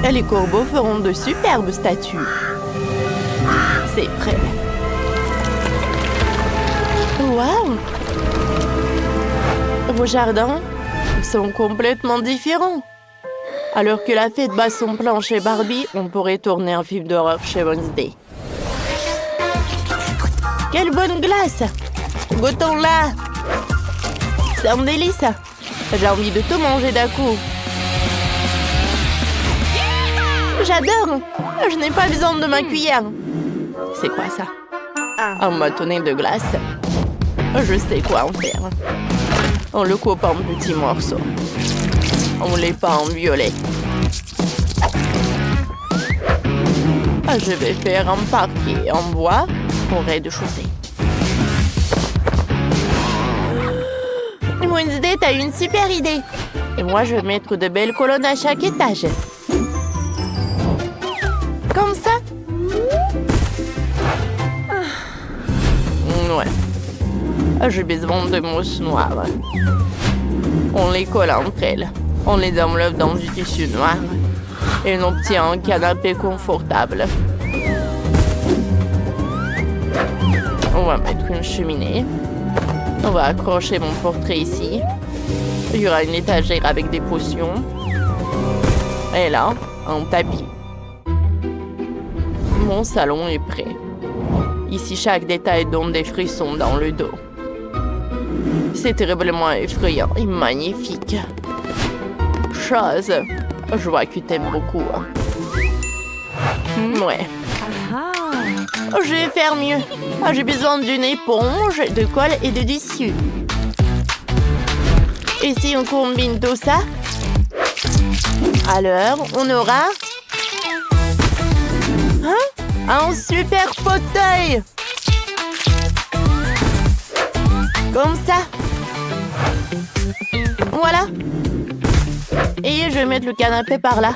Et les corbeaux feront de superbes statues. C'est prêt. Waouh! Vos jardins sont complètement différents. Alors que la fête bat son plan chez Barbie, on pourrait tourner un film d'horreur chez Wednesday. Quelle bonne glace! Goûtons-la! C'est un délice! J'ai envie de tout manger d'un coup. J'adore! Je n'ai pas besoin de ma cuillère. C'est quoi ça? Un bâtonnet de glace. Je sais quoi en faire. On le coupe en petits morceaux. On les peint en violet. Je vais faire un parquet en bois au rez-de-chaussée. Wednesday, t'as une super idée. Et moi, je vais mettre de belles colonnes à chaque étage. Comme ça? Ouais. J'ai besoin de mousses noires. On les colle entre elles. On les enveloppe dans du tissu noir. Et on obtient un canapé confortable. On va mettre une cheminée. On va accrocher mon portrait ici. Il y aura une étagère avec des potions. Et là, un tapis. Mon salon est prêt. Ici, chaque détail donne des frissons dans le dos. C'est terriblement effrayant et magnifique. Chose, je vois que t'aimes beaucoup. Ouais. Je vais faire mieux. J'ai besoin d'une éponge, de colle et de tissu. Et si on combine tout ça, alors on aura un super fauteuil. Comme ça. Voilà. Et je vais mettre le canapé par là.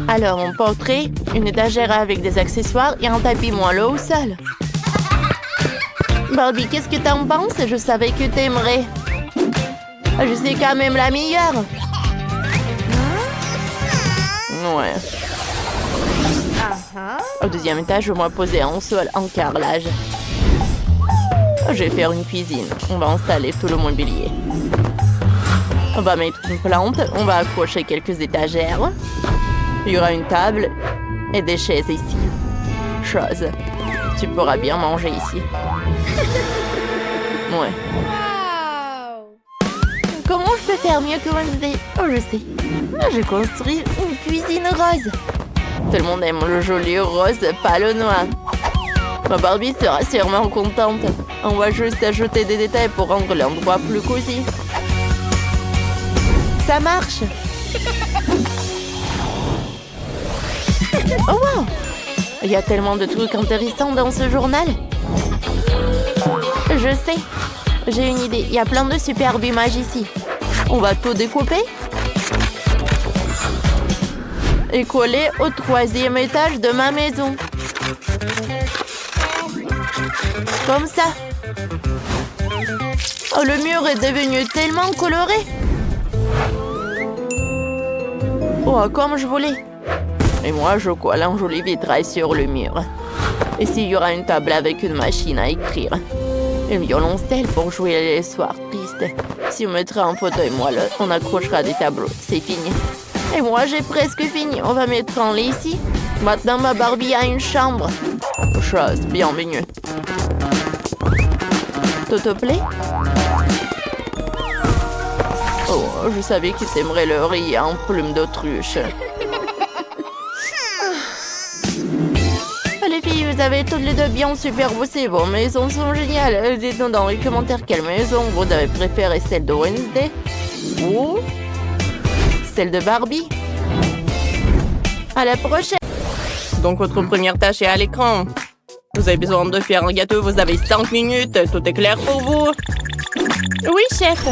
Alors, mon portrait, une étagère avec des accessoires et un tapis moelleux au sol. Barbie, qu'est-ce que t'en penses? Je savais que t'aimerais. Je sais quand même la meilleure. Ouais. Au deuxième étage, je vais poser un sol en carrelage. Je vais faire une cuisine. On va installer tout le mobilier. On va mettre une plante. On va accrocher quelques étagères. Il y aura une table et des chaises ici. Chose. Tu pourras bien manger ici. Ouais. Comment je peux faire mieux que Wednesday? Oh, je sais. J'ai construit une cuisine rose. Tout le monde aime le joli rose, pas le noir. Ma Barbie sera sûrement contente. On va juste ajouter des détails pour rendre l'endroit plus cosy. Ça marche. Oh wow! Il y a tellement de trucs intéressants dans ce journal. Je sais. J'ai une idée. Il y a plein de superbes images ici. On va tout découper et coller au 3e étage de ma maison. Comme ça. Oh, le mur est devenu tellement coloré. Oh, comme je voulais. Et moi, je colle un joli vitrail sur le mur. Et s'il y aura une table avec une machine à écrire. Un violoncelle pour jouer les soirs tristes. Si on mettra un fauteuil moelleux, on accrochera des tableaux. C'est fini. Et moi, j'ai presque fini. On va mettre un lit ici. Maintenant, ma Barbie a une chambre. Chose, bienvenue. Tout te plaît? Oh, je savais qu'ils aimeraient le riz en plume d'autruche. Les filles, vous avez toutes les deux bien super bossé. Vos maisons sont géniales. Dites-nous dans les commentaires quelle maison vous avez préférée, celle de Wednesday ou celle de Barbie. À la prochaine. Donc votre première tâche est à l'écran. Vous avez besoin de faire un gâteau, vous avez 5 minutes. Tout est clair pour vous? Oui, chef.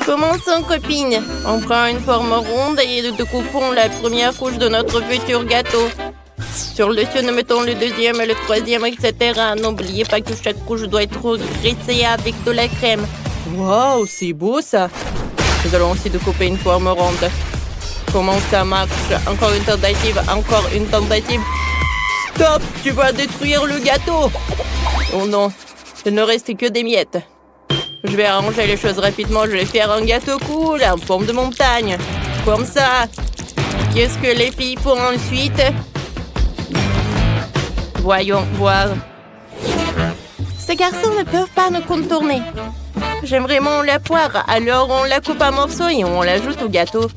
Commençons, copine. On prend une forme ronde et découpons la première couche de notre futur gâteau. Sur le dessus, nous mettons le deuxième, le troisième, etc. N'oubliez pas que chaque couche doit être graissée avec de la crème. Waouh, c'est beau ça. Nous allons aussi découper une forme ronde. Comment ça marche? Encore une tentative, encore une tentative. Stop, tu vas détruire le gâteau. Oh non, il ne reste que des miettes. Je vais arranger les choses rapidement. Je vais faire un gâteau cool en forme de montagne. Comme ça. Qu'est-ce que les filles font ensuite? Voyons voir. Ces garçons ne peuvent pas nous contourner. J'aime vraiment la poire, alors on la coupe en morceaux et on l'ajoute au gâteau.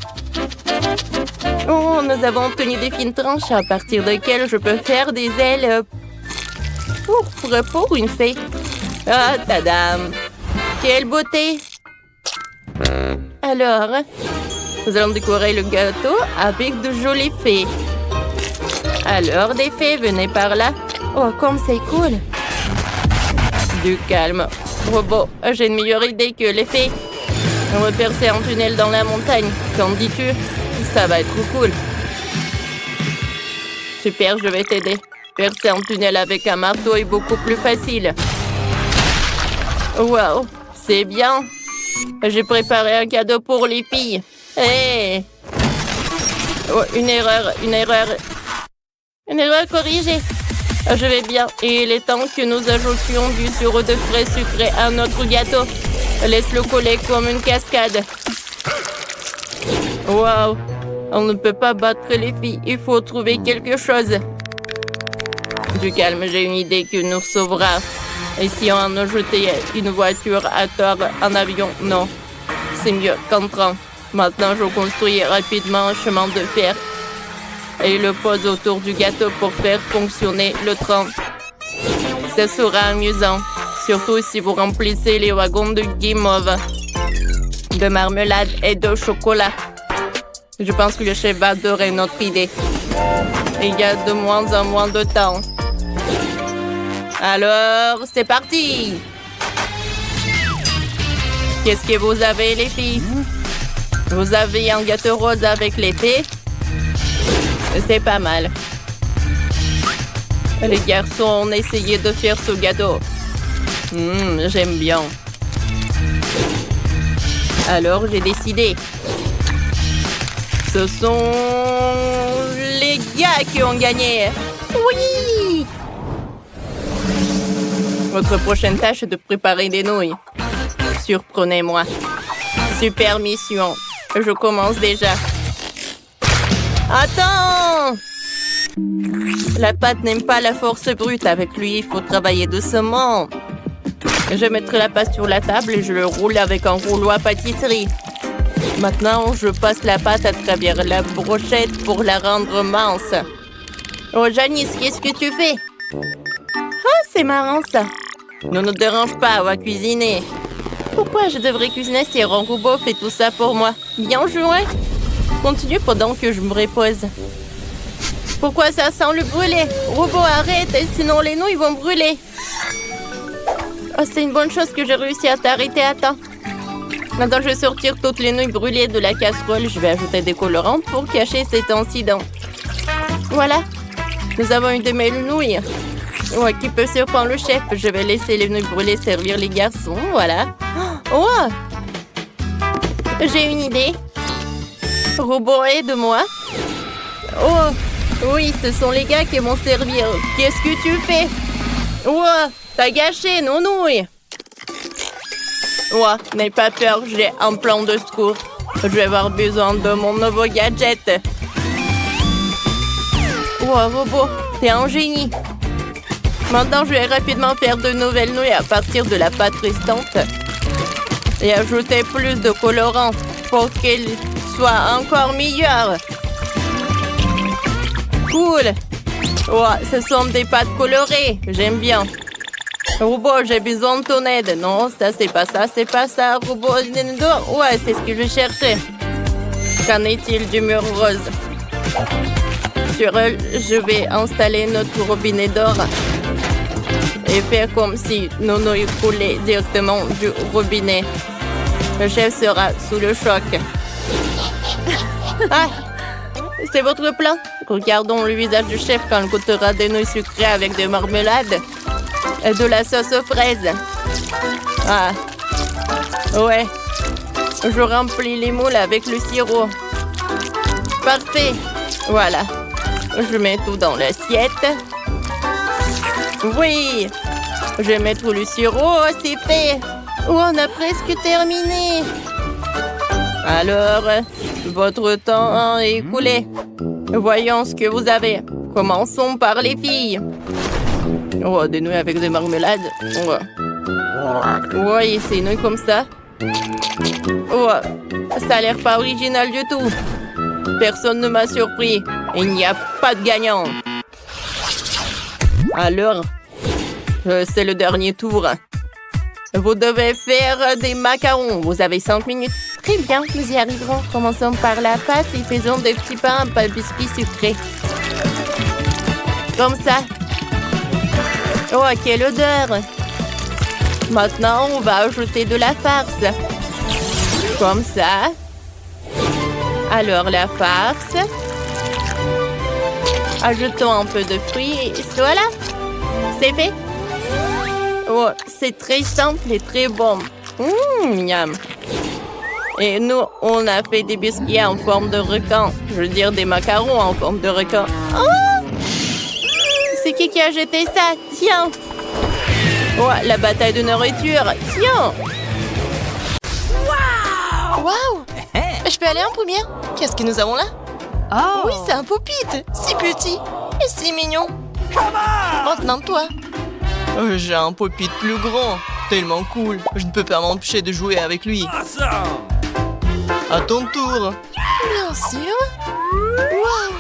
Oh, nous avons obtenu des fines tranches à partir desquelles je peux faire des ailes pour une fée. Ah, tadam! Quelle beauté! Alors, nous allons décorer le gâteau avec de jolies fées. Alors, des fées, venez par là. Oh, comme c'est cool! Du calme. Robot, j'ai une meilleure idée que les fées. On va percer un tunnel dans la montagne. Qu'en dis-tu? Ça va être cool. Super, je vais t'aider. Percer un tunnel avec un marteau est beaucoup plus facile. Wow, c'est bien. J'ai préparé un cadeau pour les filles. Hey! Oh, une erreur. Une erreur corrigée. Je vais bien. Et il est temps que nous ajoutions du sirop de fraises sucré à notre gâteau. Laisse-le coller comme une cascade. Wow! On ne peut pas battre les filles. Il faut trouver quelque chose. Du calme, j'ai une idée qui nous sauvera. Et si on ajoutait une voiture à tort, un avion? Non. C'est mieux qu'un train. Maintenant, je construis rapidement un chemin de fer et le pose autour du gâteau pour faire fonctionner le train. Ce sera amusant, surtout si vous remplissez les wagons de guimauve, de marmelade et de chocolat. Je pense que le chef va adorer notre idée. Il y a de moins en moins de temps. Alors, c'est parti! Qu'est-ce que vous avez, les filles? Vous avez un gâteau rose avec les fées? C'est pas mal. Les garçons ont essayé de faire ce gâteau. J'aime bien. Alors, j'ai décidé. Ce sont les gars qui ont gagné. Oui! Votre prochaine tâche est de préparer des nouilles. Surprenez-moi. Super mission. Je commence déjà. Attends! La pâte n'aime pas la force brute. Avec lui, il faut travailler doucement. Je mettrai la pâte sur la table et je le roule avec un rouleau à pâtisserie. Maintenant, je passe la pâte à travers la brochette pour la rendre mince. Oh, Janice, qu'est-ce que tu fais? Ah, c'est marrant ça. Ne nous dérange pas, on va cuisiner. Pourquoi je devrais cuisiner si Robot fait tout ça pour moi? Bien joué. Continue pendant que je me repose. Pourquoi ça sent le brûlé? Robot, arrête, sinon les nouilles vont brûler. Oh, c'est une bonne chose que j'ai réussi à t'arrêter à temps. Maintenant, je vais sortir toutes les nouilles brûlées de la casserole. Je vais ajouter des colorants pour cacher cet incident. Voilà, nous avons une de mes nouilles. Ouais, qui peut surprendre le chef. Je vais laisser les nouilles brûlées servir les garçons. Voilà. Oh! J'ai une idée. Robot, aide-moi. Oh! Oui, ce sont les gars qui vont servir. Qu'est-ce que tu fais? Oh! T'as gâché nos nouilles. Oh, n'aie pas peur, j'ai un plan de secours. Je vais avoir besoin de mon nouveau gadget. Oh, Robot, t'es un génie. Maintenant, je vais rapidement faire de nouvelles nouilles à partir de la pâte restante. et ajouter plus de colorant pour qu'il soit encore meilleur. Cool. Oh, ce sont des pâtes colorées. J'aime bien. Robot, j'ai besoin de ton aide. Non, ça, c'est pas ça, c'est pas ça. Robot, ouais, c'est ce que je cherchais. Qu'en est-il du mur rose? Sur elle, je vais installer notre robinet d'or et faire comme si nous nous coulait directement du robinet. Le chef sera sous le choc. Ah, c'est votre plan? Regardons le visage du chef quand il goûtera des nouilles sucrées avec des marmelades et de la sauce aux fraises. Ah, ouais. Je remplis les moules avec le sirop. Parfait. Voilà. Je mets tout dans l'assiette. Oui. Je vais mettre le sirop. C'est fait. Oh, on a presque terminé. Alors, votre temps est écoulé. Voyons ce que vous avez. Commençons par les filles. Oh, des nouilles avec des marmelades. Oh. Oui, c'est nouilles comme ça. Oh, ça a l'air pas original du tout. Personne ne m'a surpris. Il n'y a pas de gagnant. Alors, c'est le dernier tour. Vous devez faire des macarons. Vous avez 5 minutes. Très bien, nous y arriverons. Commençons par la pâte et faisons des petits pains à biscuits sucrés. Comme ça. Oh, quelle odeur! Maintenant, on va ajouter de la farce. Comme ça. Alors, la farce. Ajoutons un peu de fruits et voilà. C'est fait. Oh, c'est très simple et très bon. Miam. Et nous, on a fait des biscuits en forme de requin. Je veux dire des macarons en forme de requin. Oh! C'est qui a jeté ça? Tiens! Oh, la bataille de nourriture! Tiens! Waouh! Je peux aller en première? Qu'est-ce que nous avons là? Oh. Oui, c'est un Pop-It! Si petit et si mignon! Maintenant, toi! J'ai un Pop-It plus grand. Tellement cool. Je ne peux pas m'empêcher de jouer avec lui. À ton tour. Bien sûr! Waouh!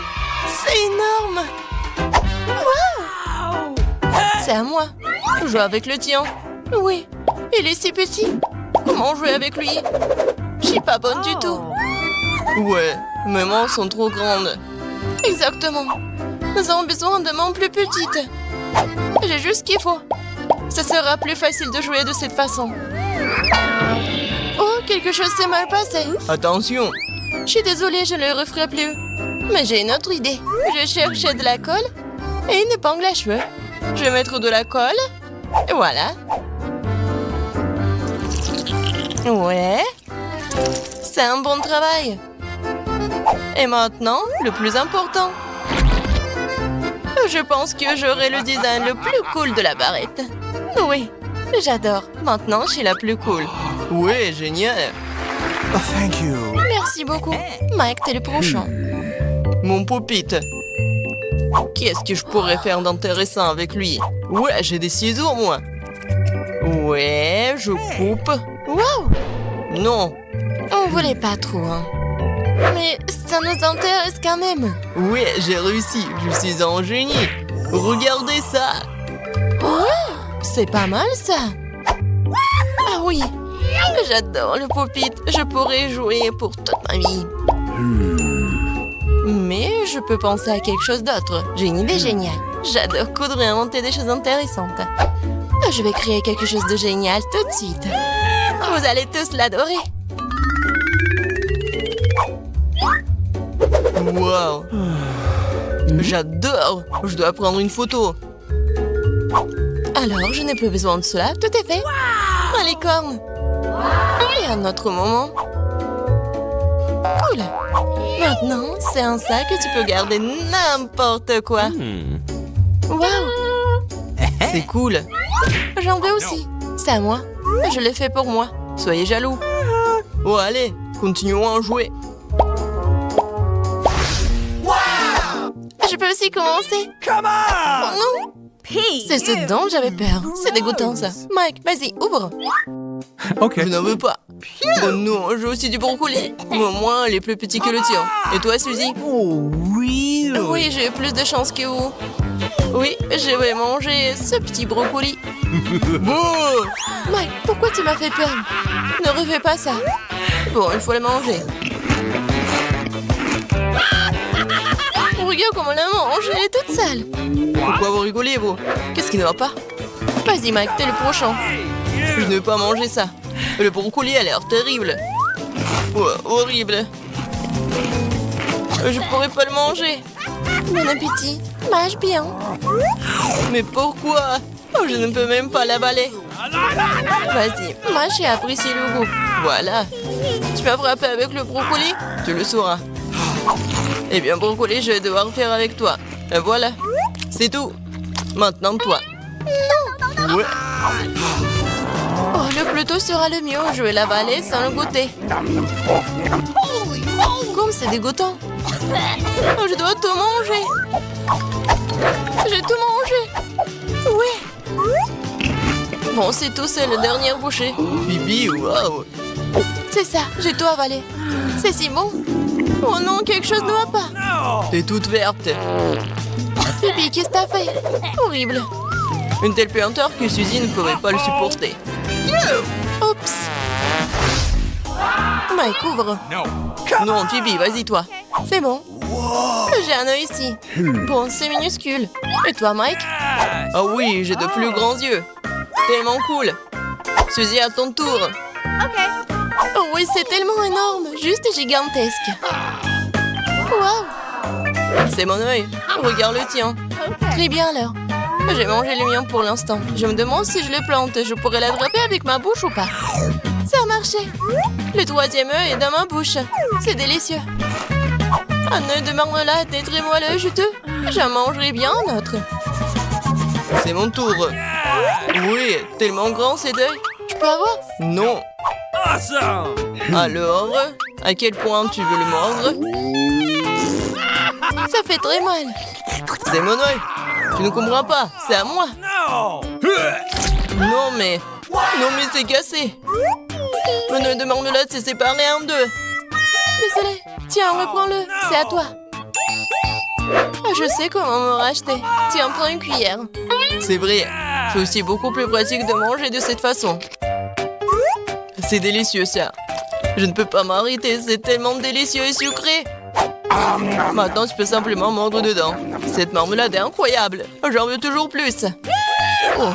C'est énorme! Waouh! C'est à moi! Joue avec le tien! Oui! Il est si petit! Comment jouer avec lui? Je suis pas bonne du tout! Ouais, mes mains sont trop grandes. Exactement! Nous avons besoin de mains plus petites! J'ai juste ce qu'il faut! Ça sera plus facile de jouer de cette façon! Oh, quelque chose s'est mal passé! Attention! Je suis désolée, je ne le referai plus! Mais j'ai une autre idée! Je cherchais de la colle et une épingle à cheveux. Je vais mettre de la colle. Et voilà. Ouais. C'est un bon travail. Et maintenant, le plus important. Je pense que j'aurai le design le plus cool de la barrette. Oui, j'adore. Maintenant, je suis la plus cool. Ouais, génial. Oh, thank you. Merci beaucoup. Mike, t'es le prochain. Mon Pop-It. Qu'est-ce que je pourrais faire d'intéressant avec lui? Ouais, j'ai des ciseaux, moi. Ouais, je coupe. Wow! Non. On voulait pas trop, hein. Mais ça nous intéresse quand même. Ouais, j'ai réussi. Je suis un génie. Regardez ça. Ouais, c'est pas mal ça. Ah oui, j'adore le Pop-It. Je pourrais jouer pour toute ma vie. Mais je peux penser à quelque chose d'autre. J'ai une idée géniale. J'adore coudre et inventer des choses intéressantes. Je vais créer quelque chose de génial tout de suite. Vous allez tous l'adorer. Wow. J'adore. Je dois prendre une photo. Alors, je n'ai plus besoin de cela. Tout est fait. Ah, les cornes. Et un autre moment. Cool. Maintenant, c'est un sac que tu peux garder n'importe quoi. Wow. C'est cool. J'en veux aussi. C'est à moi. Je l'ai fait pour moi. Soyez jaloux. Oh, allez, continuons à jouer. Je peux aussi commencer. Oh non. C'est ce dont j'avais peur. C'est dégoûtant, ça. Mike, vas-y, ouvre. Okay. Je n'en veux pas. Oh non, j'ai aussi du brocoli. Mais au moins, elle est plus petite que le tien. Et toi, Suzy? Oh, really? Oui, j'ai eu plus de chance que vous. Oui, je vais manger ce petit brocoli. Bon! Mike, pourquoi tu m'as fait peur? Ne refais pas ça. Bon, il faut le manger. Regarde comment elle la mange, elle est toute sale. Pourquoi vous rigolez, vous? Qu'est-ce qui ne va pas? Vas-y, Mike, t'es le prochain. Je ne veux pas manger ça. Le brocoli a l'air terrible. Ouais, horrible. Je pourrais pas le manger. Bon appétit. Mange bien. Mais pourquoi? Oh, je ne peux même pas l'avaler. Vas-y, mâche et apprécie le goût. Voilà. Tu m'as frappé avec le brocoli? Tu le sauras. Eh bien, brocoli, je vais devoir faire avec toi. Et voilà. C'est tout. Maintenant, toi. Non. Ouais. Oh, le plus tôt sera le mieux. Je vais l'avaler sans le goûter. Comme c'est dégoûtant. Oh, je dois tout manger. J'ai tout mangé. Ouais. Bon, c'est tout, c'est le dernier bouchée. Bibi, waouh. C'est ça, j'ai tout avalé. C'est si bon. Oh non, quelque chose ne va pas. T'es toute verte. Bibi, qu'est-ce que t'as fait? Horrible. Une telle puanteur que Suzy ne pourrait pas le supporter. Oups. Mike, ouvre. Non, Phoebe, vas-y, toi. C'est bon. J'ai un œil ici. Bon, c'est minuscule. Et toi, Mike? Ah oui, j'ai de plus grands yeux. Tellement cool. Suzy, à ton tour. Okay. Oh oui, c'est tellement énorme. Juste gigantesque. Waouh. C'est mon œil. Regarde le tien. Très bien, alors. J'ai mangé le mien pour l'instant. Je me demande si je le plante, je pourrais l'attraper avec ma bouche ou pas. Ça a marché. Le troisième œuf est dans ma bouche. C'est délicieux. Un œuf de marmelade est très moelleux, juteux. J'en mangerai bien un autre. C'est mon tour. Oui, tellement grand ces œufs. Je peux avoir? Non. Alors, à quel point tu veux le mordre? Ça fait très mal. C'est mon œil. Tu ne comprends pas, c'est à moi. Non mais c'est cassé. Mon œuf de marmelade s'est séparé en deux. Désolé. Tiens, reprends-le, c'est à toi. Je sais comment me racheter. Tiens, prends une cuillère. C'est vrai, c'est aussi beaucoup plus pratique de manger de cette façon. C'est délicieux ça. Je ne peux pas m'arrêter, c'est tellement délicieux et sucré. Maintenant, je peux simplement mordre dedans. Cette marmelade est incroyable. J'en veux toujours plus. Oh,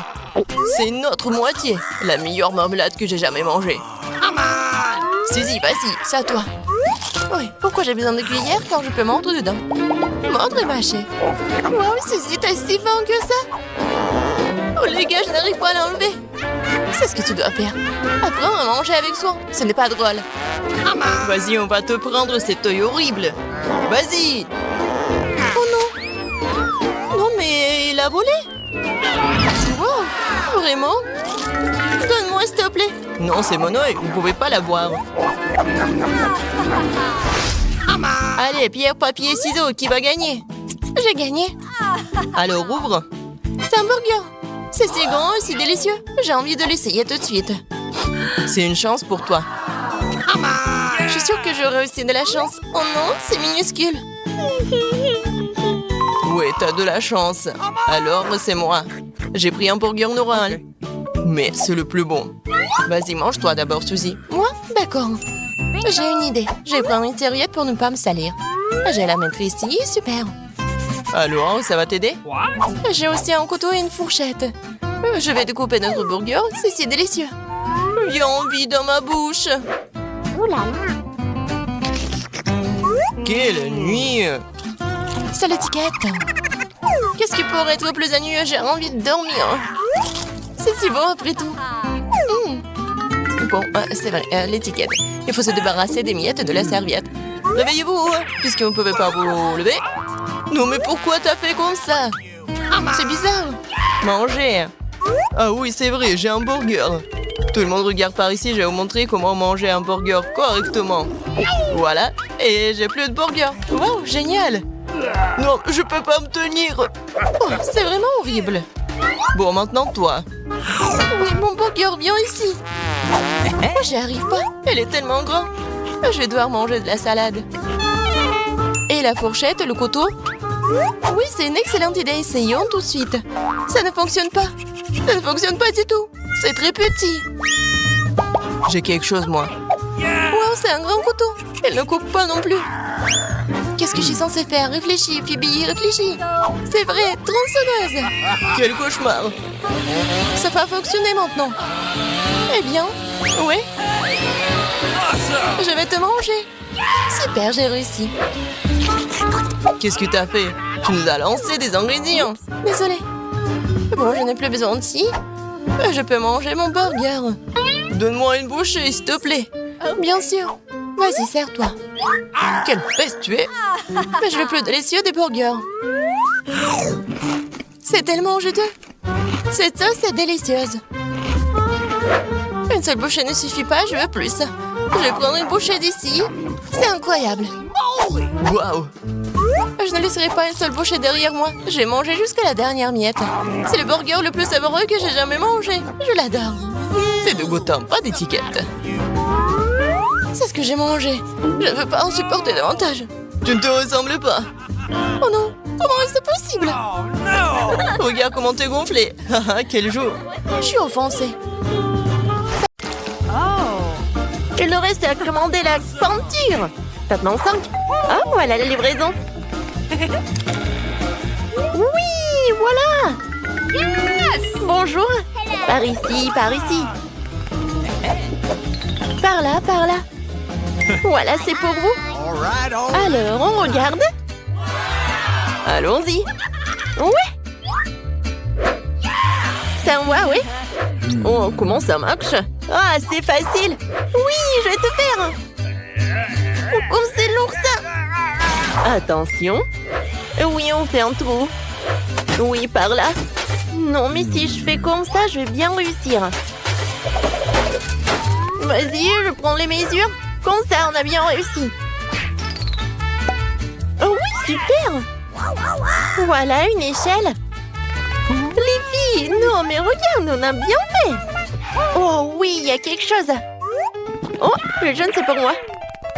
c'est une autre moitié. La meilleure marmelade que j'ai jamais mangée. Suzy, vas-y, c'est à toi. Oui, pourquoi j'ai besoin de cuillère quand je peux mordre dedans? Mordre et mâcher. Wow, Suzy, t'es si fin que ça? Oh les gars, je n'arrive pas à l'enlever. C'est ce que tu dois faire. Apprendre à manger avec soin. Ce n'est pas drôle. Vas-y, on va te prendre cet œil horrible. Vas-y. Oh non. Non, mais il a volé. Wow, vraiment? Donne-moi, s'il te plaît. Non, c'est mon œil. Vous ne pouvez pas l'avoir. Allez, pierre, papier, ciseaux. Qui va gagner? J'ai gagné. Alors, ouvre. C'est un burger. C'est si grand et si délicieux. J'ai envie de l'essayer tout de suite. C'est une chance pour toi. Je suis sûre que j'aurai aussi de la chance. Oh non, c'est minuscule. Ouais, t'as de la chance. Alors, c'est moi. J'ai pris un burger normal. Mais c'est le plus bon. Vas-y, mange-toi d'abord, Suzy. Moi? D'accord. J'ai une idée. Je vais prendre une serviette pour ne pas me salir. Je vais la mettre ici. Super. Alors, ça va t'aider? J'ai aussi un couteau et une fourchette. Je vais découper notre burger. C'est si délicieux. J'ai envie dans ma bouche. Quelle nuit! C'est l'étiquette. Qu'est-ce qui pourrait être plus ennuyeux? J'ai envie de dormir. C'est si bon après tout. Bon, c'est vrai, l'étiquette. Il faut se débarrasser des miettes de la serviette. Réveillez-vous, puisque vous ne pouvez pas vous lever. Non, mais pourquoi t'as fait comme ça? C'est bizarre. Manger. Ah oui, c'est vrai, j'ai un burger. Tout le monde regarde par ici, je vais vous montrer comment manger un burger correctement. Voilà, et j'ai plus de burger. Wow, génial. Non, je peux pas me tenir. Oh, c'est vraiment horrible. Bon, maintenant toi. Oui, mon burger, viens ici. J'y arrive pas. Elle est tellement grande. Je vais devoir manger de la salade. Et la fourchette, le couteau? Oui, c'est une excellente idée. Essayons tout de suite. Ça ne fonctionne pas. Ça ne fonctionne pas du tout. C'est très petit. J'ai quelque chose, moi. Wow, c'est un grand couteau. Elle ne coupe pas non plus. Qu'est-ce que je suis censée faire? Réfléchis, Phoebe, réfléchis. C'est vrai, tronçonneuse. Quel cauchemar. Ça va fonctionner maintenant. Eh bien, oui. Je vais te manger. Super, j'ai réussi. Qu'est-ce que t'as fait? Tu nous as lancé des ingrédients. Désolée. Bon, je n'ai plus besoin de ci. Je peux manger mon burger. Donne-moi une bouchée, s'il te plaît. Bien sûr. Vas-y, sers-toi. Quelle peste tu es. Mais je veux plus délicieux des burgers. C'est tellement juteux. Cette sauce est délicieuse. Une seule bouchée ne suffit pas, je veux plus. Je vais prendre une bouchée d'ici. C'est incroyable. Waouh. Je ne laisserai pas une seule bouchée derrière moi. Je vais manger jusqu'à la dernière miette. C'est le burger le plus savoureux que j'ai jamais mangé. Je l'adore. C'est de Gotham, pas d'étiquette. C'est ce que j'ai mangé. Je ne veux pas en supporter davantage. Tu ne te ressembles pas. Oh non, comment est-ce possible? Regarde comment t'es gonflé. Quel jour. Je suis offensée. Il nous reste à commander la peinture. Maintenant 5. Ah, voilà la livraison. Oui, voilà. Bonjour. Par ici, par ici. Par là, par là. Voilà, c'est pour vous. Alors, on regarde. Allons-y. Ouais. C'est à moi, oui. Oh, comment ça marche? Ah, c'est facile. Oui, je vais te faire. Oh, comme c'est lourd, ça. Attention. Oui, on fait un trou. Oui, par là. Non, mais si je fais comme ça, je vais bien réussir. Vas-y, je prends les mesures. Comme ça, on a bien réussi. Oh oui, super. Voilà, une échelle. Les filles, non, mais regarde, on a bien fait. Oh oui, il y a quelque chose. Oh, le jaune, c'est pour moi.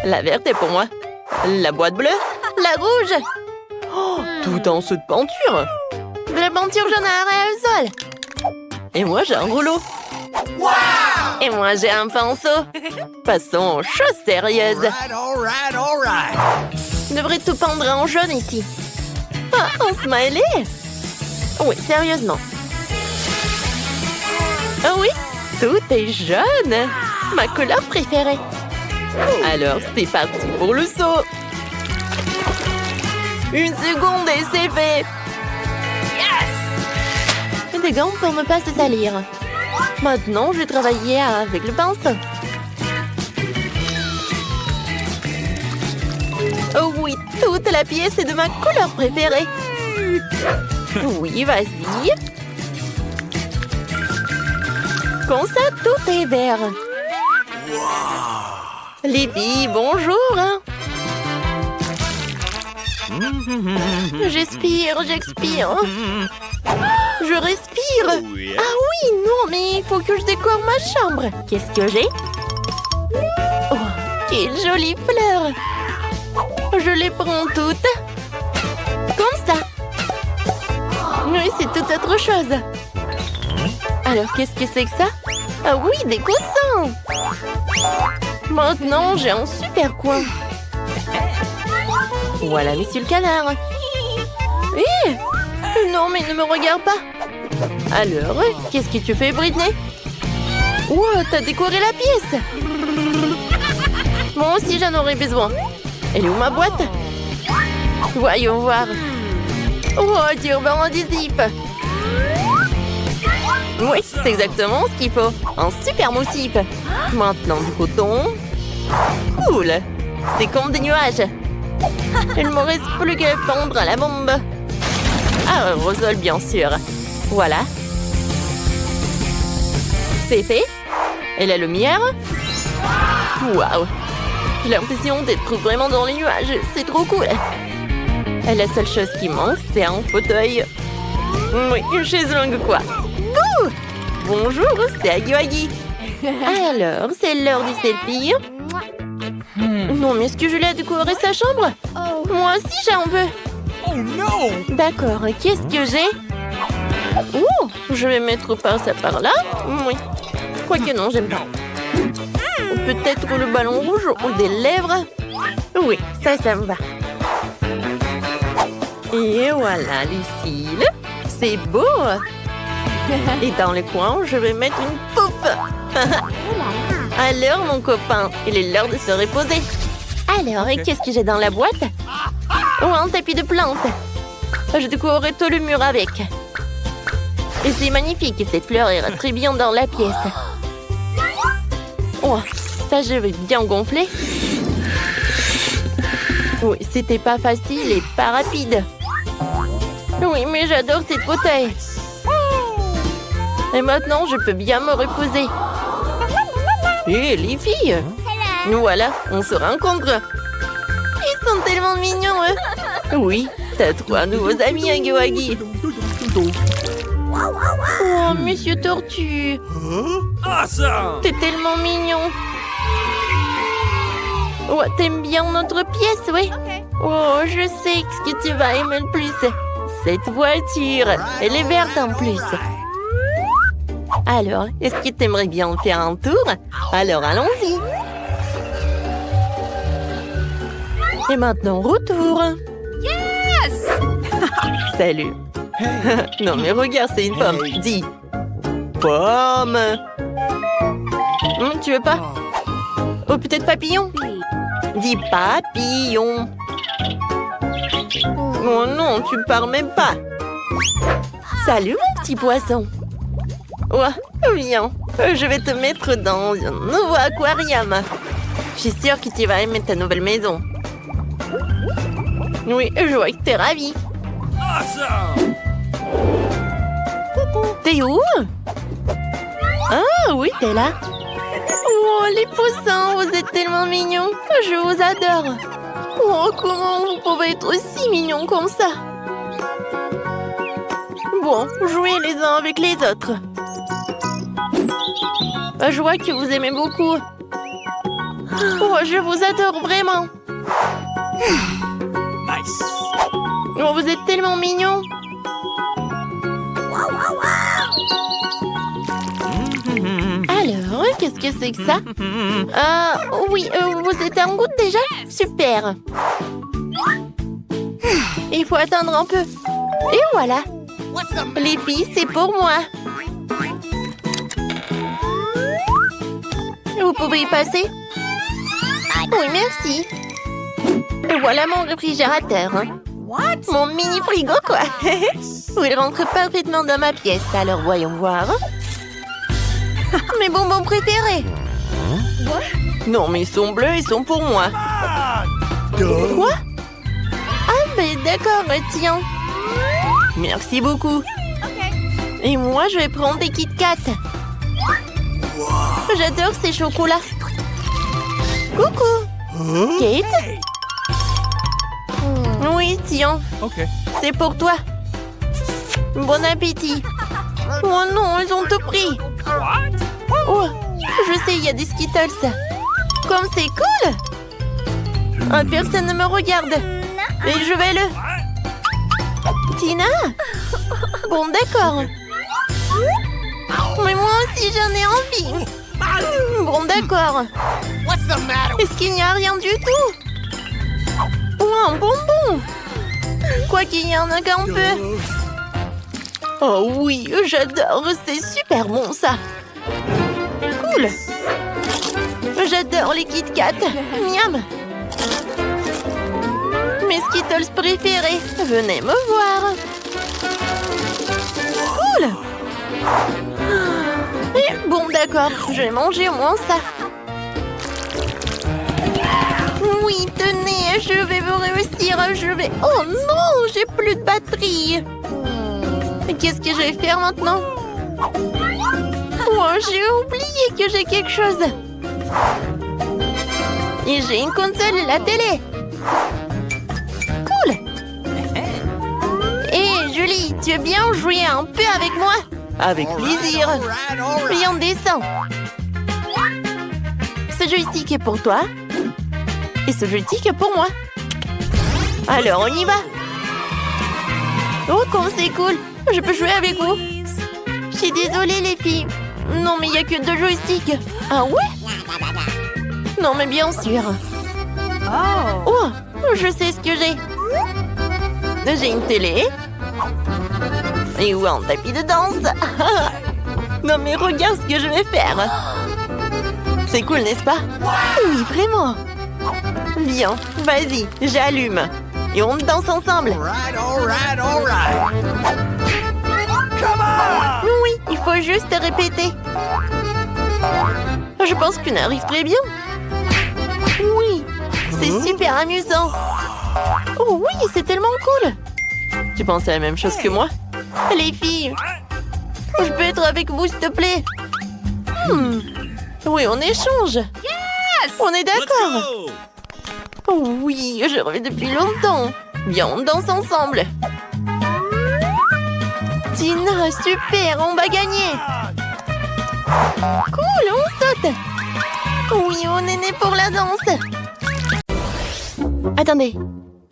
La verte est pour moi. La boîte bleue. La rouge. Oh, tout en saut de peinture. La peinture jaune à aérosol. Et moi, j'ai un rouleau. Et moi, j'ai un pinceau. Passons aux choses sérieuses. Je devrais tout peindre en jaune ici. Ah, un smiley. Oui, sérieusement. Ah oui, tout est jaune. Ma couleur préférée. Alors, c'est parti pour le saut. Une seconde et c'est fait. Des gants pour ne pas se salir. Maintenant, je vais travailler avec le pinceau. Oh oui, toute la pièce est de ma couleur préférée. Oui, vas-y. Comme ça, tout est vert. Les filles, bonjour. J'expire. Je respire. Ah oui, non, mais il faut que je décore ma chambre. Qu'est-ce que j'ai? Oh, quelle jolie fleur. Je les prends toutes. Comme ça. Oui, c'est tout autre chose. Alors, qu'est-ce que c'est que ça? Ah oui, des coussins. Maintenant, j'ai un super coin. Voilà, monsieur le canard. Hé! Non, mais ne me regarde pas. Alors, qu'est-ce que tu fais, Britney? Wow, t'as décoré la pièce. Moi aussi, j'en aurais besoin. Elle est où ma boîte? Voyons voir. Oh, du ruban adhésif. Oui, c'est exactement ce qu'il faut. Un super motif. Maintenant, du coton. Cool. C'est comme des nuages. Il ne me reste plus qu'à pendre à la bombe. Ah, aérosol, bien sûr. Voilà. C'est fait. Et la lumière? Waouh! J'ai l'impression d'être vraiment dans les nuages. C'est trop cool. Et la seule chose qui manque, c'est un fauteuil. Oui, une chaise longue quoi. Ouh! Bonjour, c'est Agui Agui. Alors, c'est l'heure du selfie. Non, mais est-ce que je l'ai décoré sa chambre? Moi aussi, j'en veux. Oh no! D'accord, qu'est-ce que j'ai? Oh, je vais mettre par ça par là. Oui. Quoique non, j'aime pas. Peut-être le ballon rouge ou des lèvres. Oui, ça me va. Et voilà, Lucille. C'est beau. Et dans le coin, je vais mettre une pouffe. Alors, mon copain, il est l'heure de se reposer. Alors, et qu'est-ce que j'ai dans la boîte? Oh, un tapis de plantes. Je décorerai tout le mur avec. Et c'est magnifique, cette fleur ira très bien dans la pièce. Oh, ça, je vais bien gonfler. Oui, c'était pas facile et pas rapide. Oui, mais j'adore cette fauteuil. Et maintenant, je peux bien me reposer. Hé, les filles! Voilà, on se rencontre. Ils sont tellement mignons, eux. Oui, t'as 3 nouveaux amis, Huggy. Oh, Monsieur Tortue. Awesome! T'es tellement mignon. Oh, t'aimes bien notre pièce, oui? Oh, je sais ce que tu vas aimer le plus. Cette voiture, elle est verte en plus. Alors, est-ce que t'aimerais bien faire un tour? Alors, allons-y. Et maintenant, retour. Yes! Salut. Non, mais regarde, c'est une pomme. Dis. Pomme. Tu veux pas? Oh, peut-être papillon? Dis papillon. Oh non, tu pars même pas. Salut, mon petit poisson. Ouais, viens. Je vais te mettre dans un nouveau aquarium. Je suis sûre que tu vas aimer ta nouvelle maison. Oui, je vois que t'es ravie. Awesome! T'es où? Ah oui, t'es là. Oh, les poussins, vous êtes tellement mignons. Je vous adore. Oh, comment vous pouvez être aussi mignons comme ça? Bon, jouez les uns avec les autres. Je vois que vous aimez beaucoup. Oh, je vous adore vraiment. Nice! Oh, vous êtes tellement mignons. Alors, qu'est-ce que c'est que ça? Oui, vous êtes en route déjà? Super. Il faut attendre un peu. Et voilà. Les filles, c'est pour moi. Vous pouvez y passer? Oui, merci. Et voilà mon réfrigérateur. Mon mini frigo, quoi. Il rentre parfaitement dans ma pièce. Alors, voyons voir. Mes bonbons préférés. Non, mais ils sont bleus, ils sont pour moi. Quoi? Ah, mais d'accord, tiens. Merci beaucoup. Et moi, je vais prendre des Kit Kat. J'adore ces chocolats. Coucou. Kate? Oui, tiens. Okay. C'est pour toi. Bon appétit. Oh non, ils ont tout pris. Oh, je sais, il y a des Skittles. Comme c'est cool. Oh, personne ne me regarde. Et je vais le... Tina? Bon, d'accord. Mais moi aussi, j'en ai envie. Bon, d'accord. Est-ce qu'il n'y a rien du tout? Oh, un bonbon. Quoi qu'il y en a qu'un peu. Oh oui, j'adore. C'est super bon, ça. Cool. J'adore les Kit Kat. Miam. Mes Skittles préférés. Venez me voir. Cool. Et bon, d'accord. Je vais manger au moins ça. Oui, tenez, je vais vous réussir. Oh non, j'ai plus de batterie. Qu'est-ce que je vais faire maintenant? Oh, j'ai oublié que j'ai quelque chose. Et j'ai une console et la télé. Cool. Hé, Julie, tu veux bien jouer un peu avec moi? Avec plaisir. Viens, descends. ce joystick est pour toi. Et ce joystick est pour moi. Alors, on y va. Oh, comme c'est cool. Je peux jouer avec vous. Je suis désolée, les filles. Non, mais il n'y a que 2 joysticks. Ah ouais? Non, mais bien sûr. Oh, je sais ce que j'ai. J'ai une télé. Et où un tapis de danse. Non, mais regarde ce que je vais faire. C'est cool, n'est-ce pas? Oui, vraiment. Bien, vas-y, j'allume. Et on danse ensemble. All right. Come on! Oui, il faut juste répéter. Je pense qu'on arrive très bien. Oui, c'est super amusant. Oh oui, c'est tellement cool. Tu penses à la même chose que moi? Les filles, je peux être avec vous, s'il te plaît? Oui, on échange. On est d'accord. Go! Oh oui, je rêve depuis longtemps. Viens, on danse ensemble. Tina, super, on va gagner. Cool, on saute. Oui, on est né pour la danse. Attendez,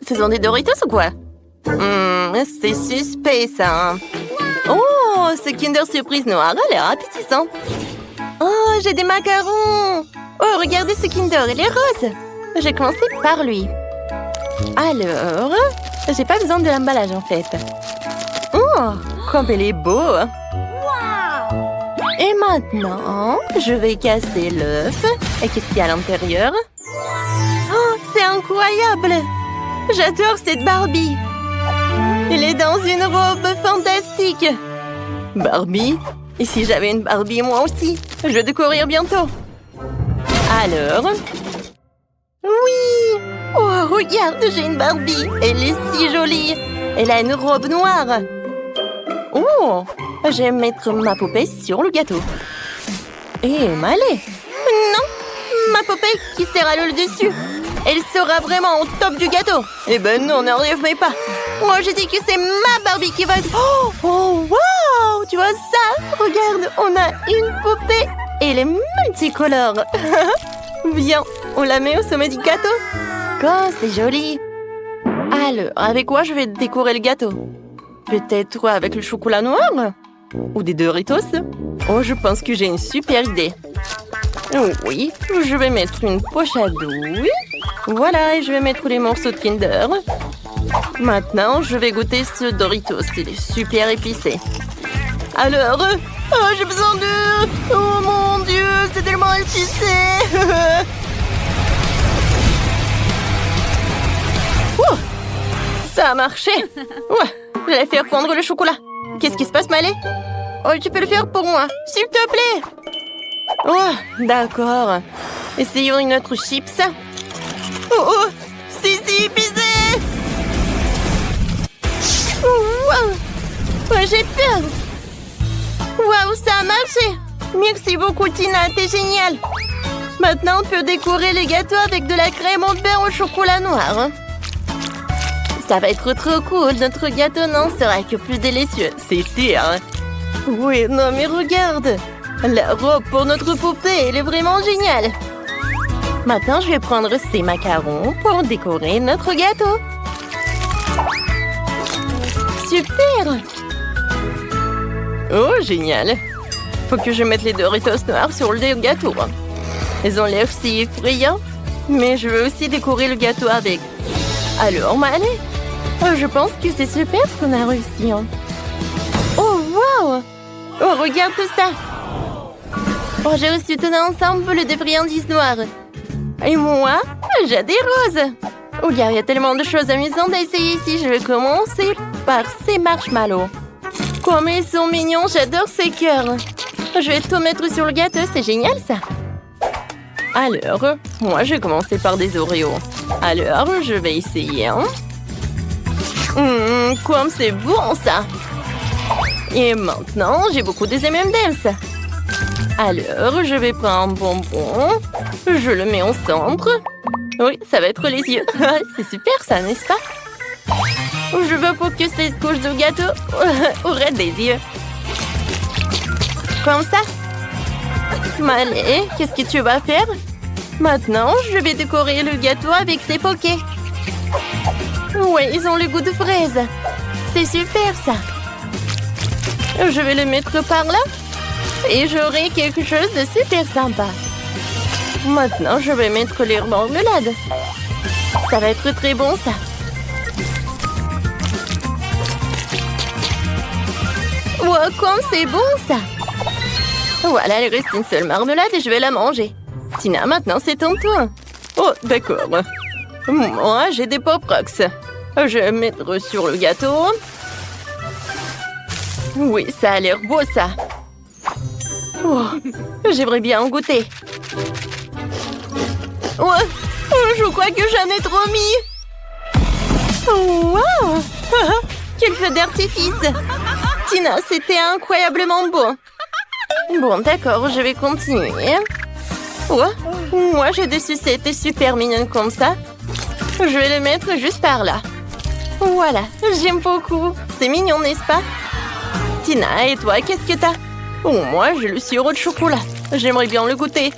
ce sont des Doritos ou quoi? C'est suspect, ça. Oh, ce Kinder Surprise noir a l'air appétissant. Oh, j'ai des macarons. Oh, regardez ce Kinder, il est rose. J'ai commencé par lui. Alors, j'ai pas besoin de l'emballage en fait. Oh, comme il est beau. Et maintenant, je vais casser l'œuf. Et qu'est-ce qu'il y a à l'intérieur? Oh, c'est incroyable. J'adore cette Barbie. Elle est dans une robe fantastique. Barbie? Et si j'avais une Barbie moi aussi? Je vais découvrir bientôt. Alors... Oui! Oh, regarde, j'ai une Barbie. Elle est si jolie. Elle a une robe noire. Oh, je vais mettre ma poupée sur le gâteau. Et m'aller. Non, ma poupée qui sera le dessus. Elle sera vraiment au top du gâteau. Eh ben non, n'arrive mais pas. Moi, j'ai dit que c'est ma Barbie qui va... Oh, wow! Tu vois ça? Regarde, on a une poupée. Et elle est multicolore. Viens, on la met au sommet du gâteau. Oh, c'est joli. Alors, avec quoi je vais décorer le gâteau? Peut-être avec le chocolat noir? Ou des Doritos? Oh, je pense que j'ai une super idée. Oui, je vais mettre une poche à douille. Voilà, et je vais mettre les morceaux de Kinder. Maintenant, je vais goûter ce Doritos. Il est super épicé. Alors, oh, j'ai besoin de... Oh mon Dieu, c'est tellement épicé. Oh, ça a marché. Ouais, je vais faire fondre le chocolat. Qu'est-ce qui se passe, Malé? Oh, tu peux le faire pour moi, s'il te plaît. Oh, d'accord. Essayons une autre chips. Oh, c'est si épicé. Wow, j'ai peur. Waouh, ça a marché. Merci beaucoup, Tina, t'es géniale. Maintenant, on peut décorer les gâteaux avec de la crème au beurre au chocolat noir. Ça va être trop cool. Notre gâteau n'en sera que plus délicieux, c'est sûr. Oui, non, mais regarde. La robe pour notre poupée, elle est vraiment géniale. Maintenant, je vais prendre ces macarons pour décorer notre gâteau. Super! Oh, génial! Faut que je mette les Doritos noirs sur le gâteau. Ils ont l'air si effrayants, mais je veux aussi décorer le gâteau avec. Alors, Malé, je pense que c'est super ce qu'on a réussi. Oh, wow! Oh, regarde tout ça! Oh, j'ai aussi tout ensemble de friandises noires. Et moi, j'ai des roses. Oh, il y a tellement de choses amusantes à essayer ici. Je vais commencer par ces marshmallows. Comme ils sont mignons, j'adore ces cœurs. Je vais tout mettre sur le gâteau, c'est génial ça. Alors, moi je vais commencer par des Oreos. Alors, je vais essayer. Comme c'est bon ça. Et maintenant, j'ai beaucoup des M&M's. Alors, je vais prendre un bonbon. Je le mets au centre. Oui, ça va être les yeux. C'est super ça, n'est-ce pas? Je veux pour que cette couche de gâteau aurait des yeux. Comme ça. Malé, qu'est-ce que tu vas faire? Maintenant, je vais décorer le gâteau avec ces pokés. Ouais, ils ont le goût de fraise. C'est super, ça. Je vais le mettre par là. Et j'aurai quelque chose de super sympa. Maintenant, je vais mettre les marmelades. Ça va être très bon, ça. Wow, comme c'est bon, ça. Voilà, il reste une seule marmelade et je vais la manger. Tina, maintenant, c'est ton tour. Oh, d'accord. Moi, j'ai des Pop Rocks. Je vais mettre sur le gâteau. Oui, ça a l'air beau, ça. Oh, j'aimerais bien en goûter. Oh, je crois que j'en ai trop mis. Wow! Quel feu d'artifice! Tina, c'était incroyablement beau. Bon, d'accord, je vais continuer. Oh, moi, j'ai des sucettes super mignonnes comme ça. Je vais les mettre juste par là. Voilà, j'aime beaucoup. C'est mignon, n'est-ce pas? Tina, et toi, qu'est-ce que t'as? Oh, moi, j'ai le sirop de chocolat. J'aimerais bien le goûter.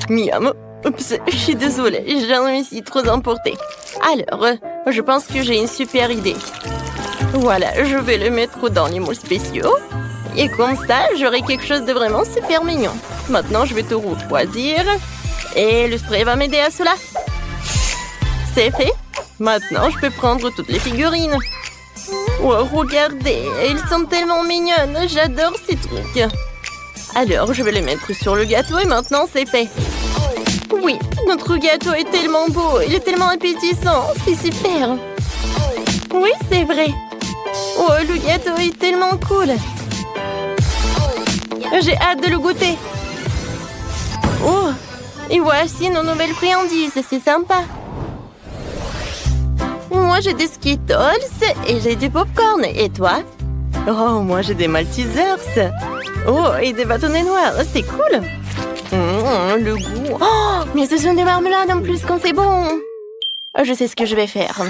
Miam. Oups, je suis désolée, j'en me suis trop emportée. Alors, je pense que j'ai une super idée. Voilà, je vais le mettre dans les moules spéciaux. Et comme ça, j'aurai quelque chose de vraiment super mignon. Maintenant, je vais tout refroidir. Et le spray va m'aider à cela. C'est fait. Maintenant, je peux prendre toutes les figurines. Oh, regardez, elles sont tellement mignonnes. J'adore ces trucs. Alors, je vais les mettre sur le gâteau et maintenant, c'est fait. Oui, notre gâteau est tellement beau. Il est tellement appétissant. C'est super. Oui, c'est vrai. Oh, le gâteau est tellement cool. J'ai hâte de le goûter. Oh, et voici nos nouvelles friandises. C'est sympa. Moi, j'ai des Skittles et j'ai du popcorn. Et toi? Oh, moi, j'ai des Maltesers. Oh, et des bâtonnets noirs. C'est cool. Le goût. Oh, mais ce sont des marmelades en plus quand c'est bon. Je sais ce que je vais faire.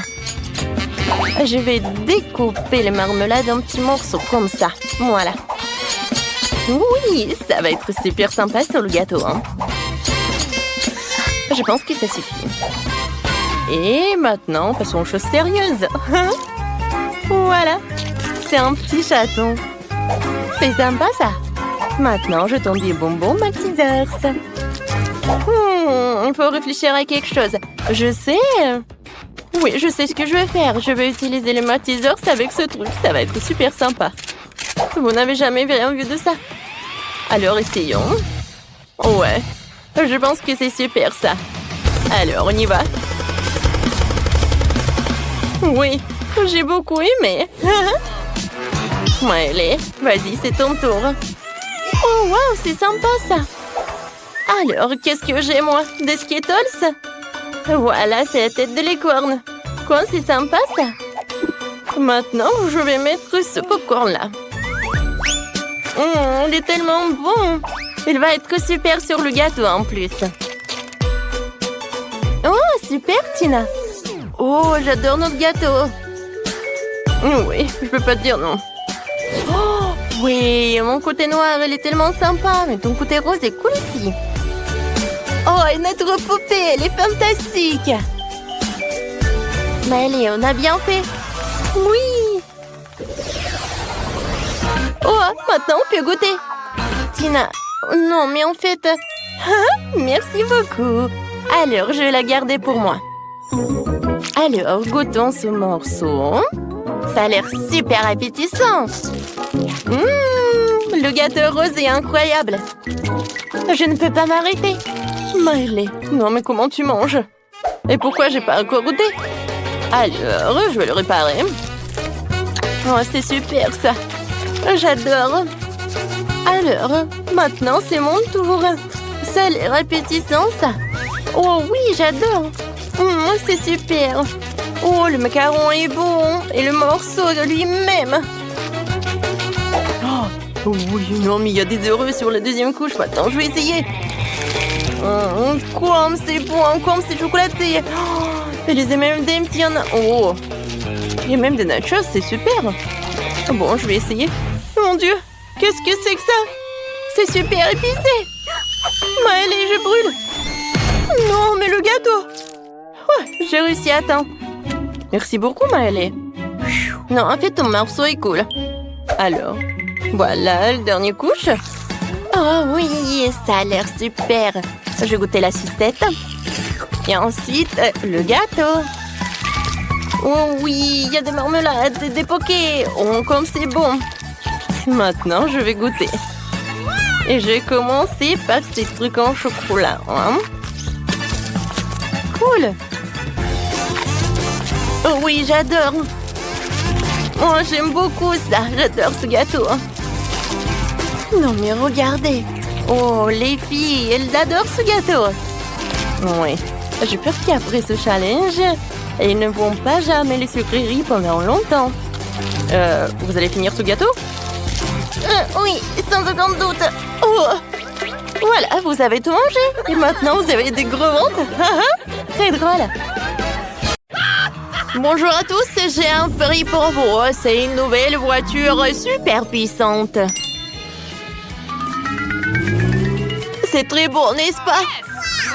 Je vais découper les marmelades en petits morceaux comme ça. Voilà. Oui, ça va être super sympa sur le gâteau. Hein. Je pense que ça suffit. Et maintenant, passons aux choses sérieuses. Voilà. C'est un petit chaton. C'est sympa, ça. Maintenant, je tends des bonbons Maltesers. Il faut réfléchir à quelque chose. Je sais. Oui, je sais ce que je vais faire. Je vais utiliser les Maltesers avec ce truc. Ça va être super sympa. Vous n'avez jamais rien vu de ça? Alors, essayons. Ouais. Je pense que c'est super, ça. Alors, on y va. Oui, j'ai beaucoup aimé. Allez, vas-y, c'est ton tour. Oh, wow, c'est sympa, ça. Alors, qu'est-ce que j'ai, moi? Des Skittles? Voilà, c'est la tête de licorne. Quoi, c'est sympa, ça. Maintenant, je vais mettre ce popcorn-là. Il est tellement bon. Il va être super sur le gâteau, en plus. Oh, super, Tina. Oh, j'adore notre gâteau. Oui, je peux pas te dire non. Oh, oui, mon côté noir, il est tellement sympa. Mais ton côté rose est cool aussi. Oh, et notre poupée, elle est fantastique. Mais allez, on a bien fait. Oui. Oh, maintenant on peut goûter. Tina, non, mais en fait... Merci beaucoup. Alors, je vais la garder pour moi. Alors, goûtons ce morceau. Ça a l'air super appétissant. Le gâteau rose est incroyable. Je ne peux pas m'arrêter. Miley, non mais comment tu manges? Et pourquoi j'ai pas encore goûté? Alors, je vais le réparer. Oh, c'est super ça. J'adore. Alors, maintenant c'est mon tour. Ça a l'air appétissant ça. Oh oui, j'adore. C'est super. Oh, le macaron est bon. Et le morceau de lui-même. Oh oui, non, mais il y a des heureux sur la deuxième couche. Maintenant, je vais essayer. Comme c'est bon, comme c'est chocolaté. Oh, et les M&M's, il y en a. Oh, il y a même des nachos, c'est super. Bon, je vais essayer. Mon Dieu, qu'est-ce que c'est que ça? C'est super épicé. Allez, je brûle. Non, mais le gâteau! Ouais, j'ai réussi à temps. Merci beaucoup, Maëlé. Non, en fait, ton morceau est cool. Alors, voilà, le dernier couche. Oh oui, ça a l'air super. Je vais goûter la sucette. Et ensuite, le gâteau. Oh oui, il y a des marmelades, des pokés. Oh, comme c'est bon. Maintenant, je vais goûter. Et je vais commencer par ces trucs en chocolat. Hein? Cool. Oh oui, j'adore. Oh, j'aime beaucoup ça. J'adore ce gâteau. Non, mais regardez. Oh, les filles, elles adorent ce gâteau. Oui. J'ai peur qu'après ce challenge, elles ne vont pas jamais les sucreries pendant longtemps. Vous allez finir ce gâteau? Oui, sans aucun doute. Oh. Voilà, vous avez tout mangé. Et maintenant, vous avez des gros ventres. Très drôle. Bonjour à tous, j'ai un prix pour vous. C'est une nouvelle voiture super puissante. C'est très beau, n'est-ce pas?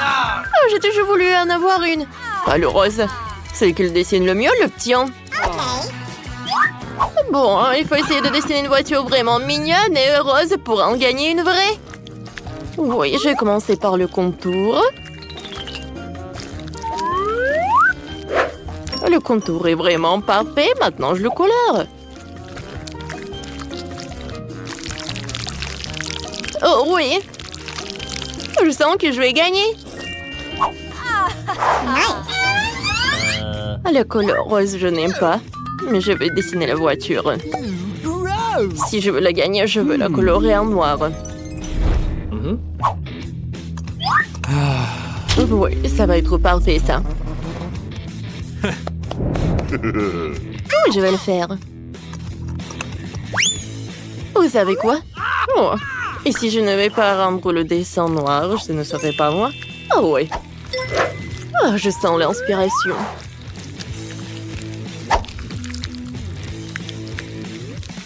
Oh, j'ai toujours voulu en avoir une. Ah, le rose. C'est qu'il dessine le mieux, le petit. Bon, il faut essayer de dessiner une voiture vraiment mignonne et heureuse pour en gagner une vraie. Oui, je vais commencer par le contour. Le contour est vraiment parfait. Maintenant, je le colore. Oh oui. Je sens que je vais gagner. Le couleur rose, je n'aime pas. Mais je vais dessiner la voiture. Si je veux la gagner, je veux la colorer en noir. Oui, ça va être parfait, ça. Oui, je vais le faire. Vous savez quoi? Oh. Et si je ne vais pas rendre le dessin noir, ce ne serait pas moi? Oh oui. Oh, je sens l'inspiration.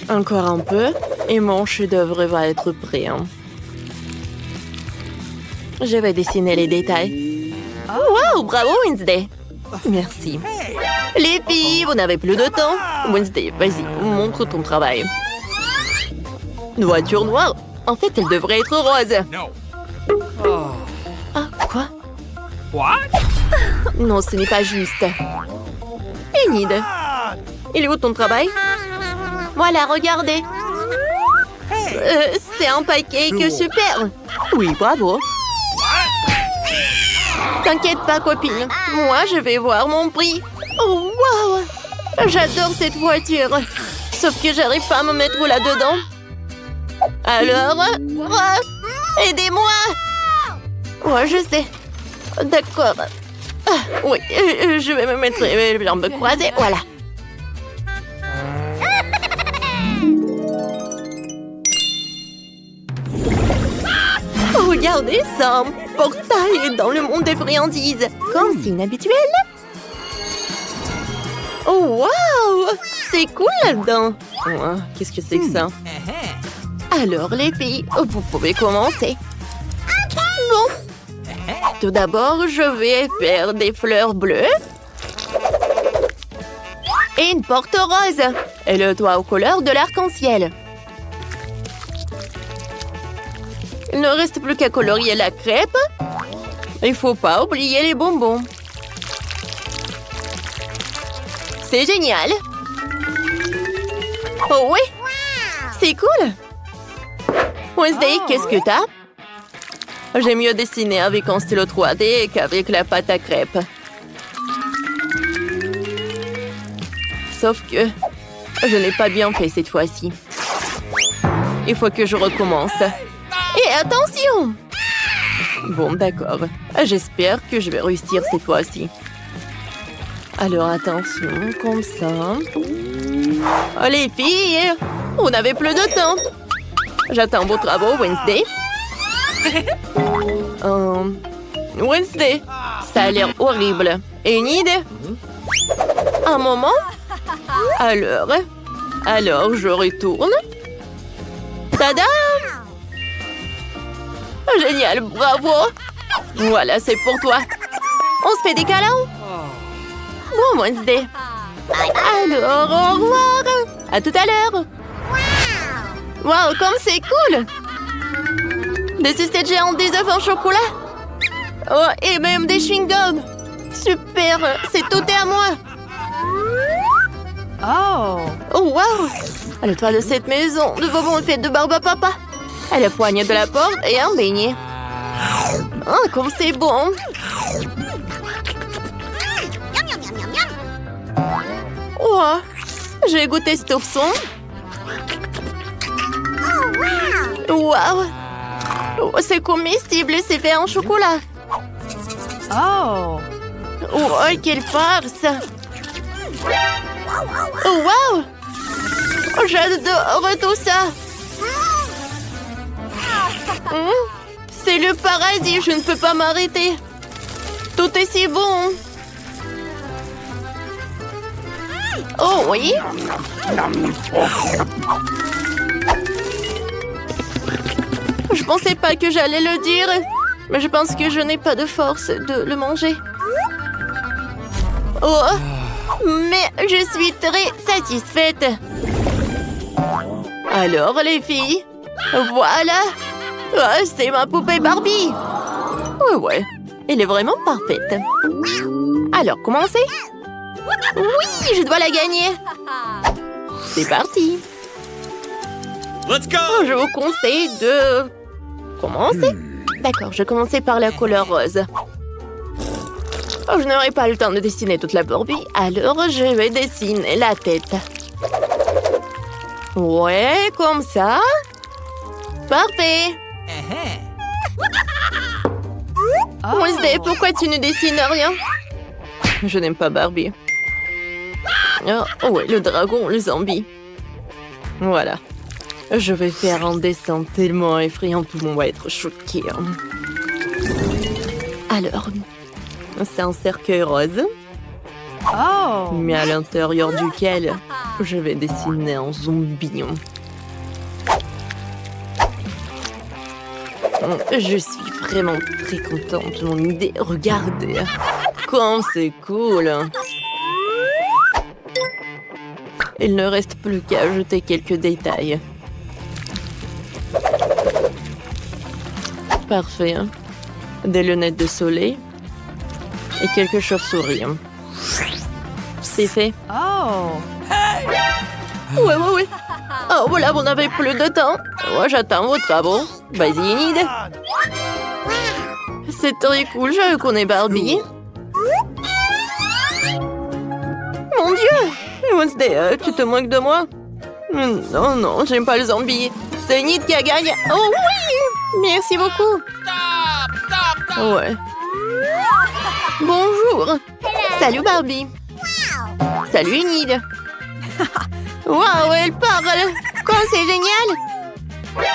Encore un peu, et mon chef-d'œuvre va être prêt. Hein. Je vais dessiner les détails. Wow, bravo Wednesday. Merci. Les filles, vous n'avez plus de temps. Wednesday, vas-y, montre ton travail. Une voiture noire? En fait, elle devrait être rose. Ah, quoi? Non, ce n'est pas juste. Enid, il est où ton travail? Voilà, regardez. C'est un pancake super. Oui, bravo. T'inquiète pas, copine. Moi, je vais voir mon prix. Oh, wow! J'adore cette voiture. Sauf que j'arrive pas à me mettre là-dedans. Alors, aidez-moi! Ouais, je sais. D'accord. Ah, oui, je vais me mettre les jambes croisées. Voilà. Regardez ça, un portail dans le monde des friandises. Comme c'est inhabituel. Oh, wow! C'est cool là-dedans. Oh, qu'est-ce que c'est que ça? Alors, les filles, vous pouvez commencer. Bon. Tout d'abord, je vais faire des fleurs bleues. Et une porte rose. Et le toit aux couleurs de l'arc-en-ciel. Il ne reste plus qu'à colorier la crêpe. Il faut pas oublier les bonbons. C'est génial. Oh oui, c'est cool. Wednesday, qu'est-ce que t'as? J'ai mieux dessiné avec un stylo 3D qu'avec la pâte à crêpes. Sauf que je n'ai pas bien fait cette fois-ci. Il faut que je recommence. Et attention! Bon, d'accord. J'espère que je vais réussir cette fois-ci. Alors, attention, comme ça. Oh, les filles, on n'avait plus de temps. J'attends vos travaux, Wednesday. Wednesday, ça a l'air horrible. Et une idée? Un moment? Alors, je retourne. Tada! Génial, bravo! Voilà, c'est pour toi. On se fait des câlins? Bon, Wednesday. Alors, au revoir. À tout à l'heure. Wow, comme c'est cool. Des sucettes géantes, des œufs en chocolat. Oh, et même des chewing-gums. Super, c'est tout est à moi. Oh, wow. Le toit de cette maison de bonbons est fait de barbe à papa. Et le poignet de la porte et un beignet. Oh, comme c'est bon. Oh, j'ai goûté cet ourson. Wow. Oh, c'est comestible et c'est fait en chocolat. Oh, quelle farce. Oh, wow. Oh, j'adore tout ça. C'est le paradis, je ne peux pas m'arrêter. Tout est si bon. Oh oui. Je pensais pas que j'allais le dire, mais je pense que je n'ai pas de force de le manger. Oh, mais je suis très satisfaite. Alors les filles, voilà. Oh, c'est ma poupée Barbie. Ouais, elle est vraiment parfaite. Alors, commencez. Oui, je dois la gagner. C'est parti. Let's go! Oh, je vous conseille de commencer. D'accord, je vais commencer par la couleur rose. Oh, je n'aurai pas le temps de dessiner toute la Barbie, alors je vais dessiner la tête. Ouais, comme ça. Parfait. Wednesday, pourquoi tu ne dessines rien? Je n'aime pas Barbie. Oh, ouais, le dragon, le zombie. Voilà. Je vais faire un dessin tellement effrayant, tout le monde va être choqué. Alors, c'est un cercueil rose. Mais à l'intérieur duquel je vais dessiner un zombie. Je suis vraiment très contente de mon idée. Regardez, comme c'est cool. Il ne reste plus qu'à ajouter quelques détails. Parfait. Des lunettes de soleil et quelques chauves-souris. C'est fait. Ouais. Oh, voilà, vous n'avez plus de temps. Moi, j'attends vos travaux. Vas-y, Enid. C'est très cool, je connais Barbie. Mon Dieu! Wednesday, tu te moques de moi? Non, j'aime pas le zombie. C'est Enid qui a gagné. Oh oui! Merci beaucoup. Ouais. Bonjour. Salut Barbie. Salut Enid. Waouh, elle parle. Quoi, c'est génial.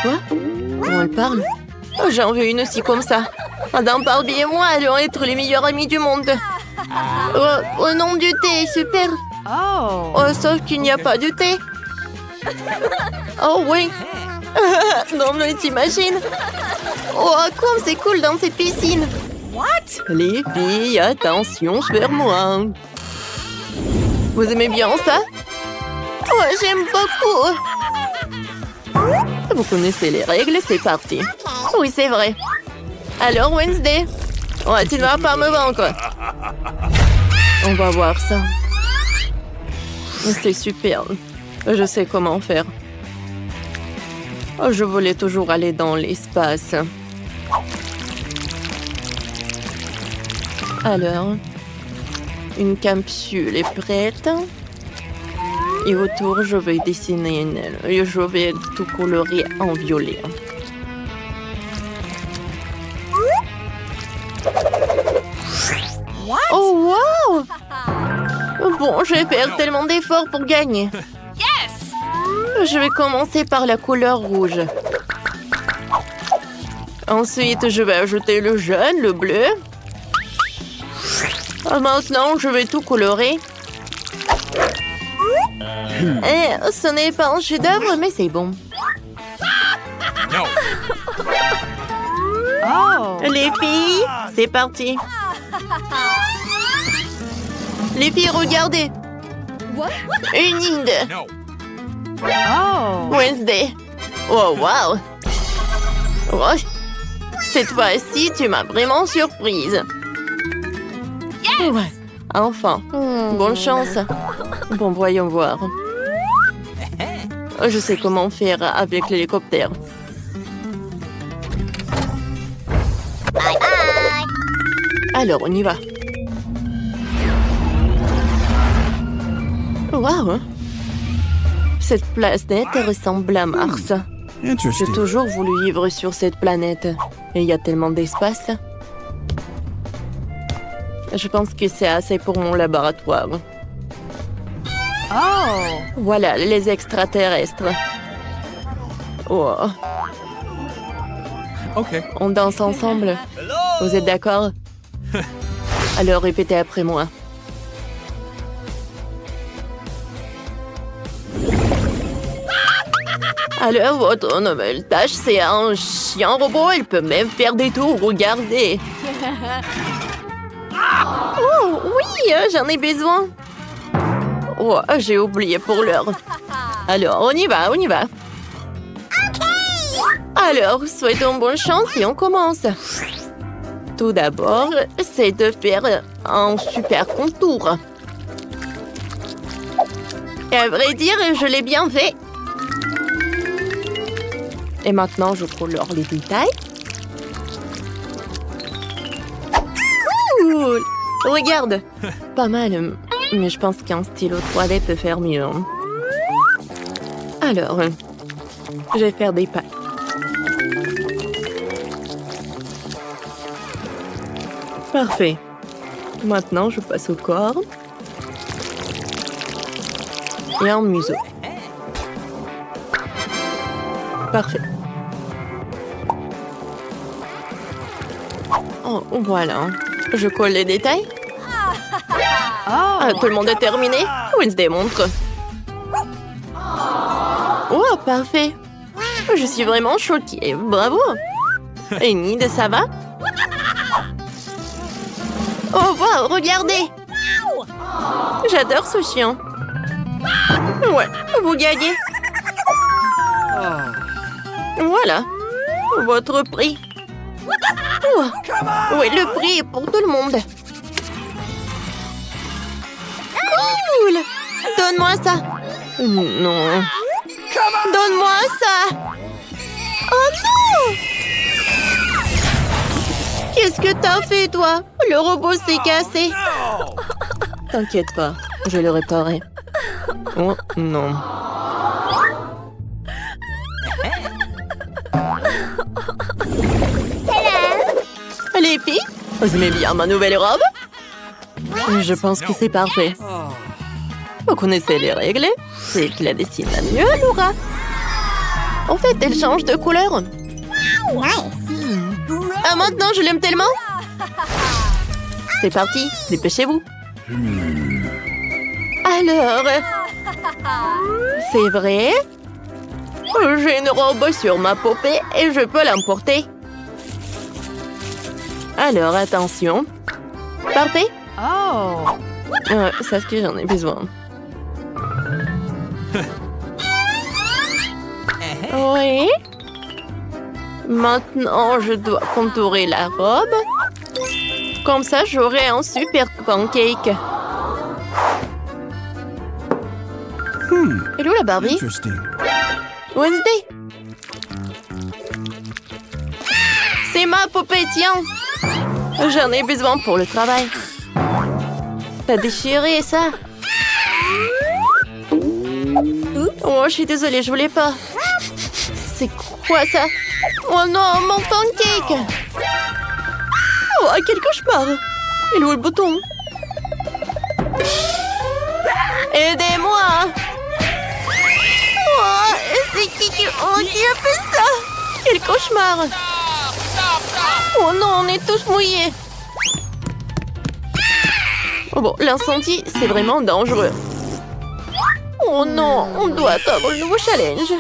Quoi? Comment elle parle? Oh, j'en veux une aussi comme ça. Madame Barbie et moi allons être les meilleurs amis du monde. Oh, au nom du thé, super. Oh, sauf qu'il n'y a pas de thé. Oh oui. Non, mais t'imagines? Oh, comme c'est cool dans cette piscine. What? Les filles, attention vers moi. Vous aimez bien ça? Oh, j'aime beaucoup. Vous connaissez les règles, c'est parti. Oui, c'est vrai. Alors, Wednesday? Ouais, tu ne vas pas me vaincre. On va voir ça. C'est super. Je sais comment faire. Oh, je voulais toujours aller dans l'espace. Alors, une capsule est prête. Et autour, je vais dessiner une aile. Et je vais tout colorer en violet. Oh, wow! Bon, je vais faire tellement d'efforts pour gagner. Yes! Je vais commencer par la couleur rouge. Ensuite, je vais ajouter le jaune, le bleu. Maintenant, je vais tout colorer. Ce n'est pas un chef-d'œuvre, mais c'est bon. No. Les filles, c'est parti. Les filles, regardez. Une Inde. No. Wednesday. Oh, wow. Oh, cette fois-ci, tu m'as vraiment surprise. Ouais, enfin. Bonne chance. Bon, voyons voir. Je sais comment faire avec l'hélicoptère. Alors, on y va. Waouh! Cette planète ressemble à Mars. J'ai Interesting. toujours voulu vivre sur cette planète. Et il y a tellement d'espace. Je pense que c'est assez pour mon laboratoire. Voilà, les extraterrestres. Oh, Okay. on danse ensemble. Vous êtes d'accord? Alors répétez après moi. Alors, votre nouvelle tâche, c'est un chien robot. Il peut même faire des tours. Regardez. Oh, oui, j'en ai besoin. Oh, j'ai oublié pour l'heure. Alors, on y va, on y va. Alors, souhaitons bonne chance et on commence. Tout d'abord, c'est de faire un super contour. Et à vrai dire, je l'ai bien fait. Et maintenant, je colore les détails. Cool! Regarde! Pas mal, mais je pense qu'un stylo 3D peut faire mieux. Alors, je vais faire des pattes. Parfait. Maintenant, je passe au corps. Et un museau. Parfait. Oh, voilà. Je colle les détails. Ah, tout le monde est terminé? Wednesday montre. Oh, parfait. Je suis vraiment choquée. Bravo. Et Nid, ça va? Oh, wow, regardez. J'adore ce chien. Ouais, vous gagnez. Voilà, votre prix. Oh. Oui, le prix est pour tout le monde. Cool. Donne-moi ça. Non. Donne-moi ça. Oh non. Qu'est-ce que t'as fait, toi? Le robot s'est cassé. T'inquiète pas, je le réparerai. Oh non. Les filles, vous aimez bien ma nouvelle robe? Je pense que c'est parfait. Vous connaissez les règles? C'est qui la dessine la mieux, Laura. En fait, elle change de couleur. Ah, maintenant, je l'aime tellement. C'est parti, dépêchez-vous. Alors, c'est vrai? J'ai une robe sur ma poupée et je peux l'emporter. Alors, attention. Parfait. C'est ce que j'en ai besoin. Oui. Maintenant, je dois contourer la robe. Comme ça, j'aurai un super pancake. Hello, la Barbie. Interesting. Wednesday. C'est ma poupée, tiens. J'en ai besoin pour le travail. T'as déchiré ça. Oh, je suis désolée, je voulais pas. C'est quoi ça? Oh non, mon pancake. Oh, quel cauchemar. Il est où le bouton? Aidez-moi. Oh, c'est qui a fait ça? Quel cauchemar. Oh non, on est tous mouillés. Oh bon, l'incendie, c'est vraiment dangereux. Oh non, on doit attendre le nouveau challenge.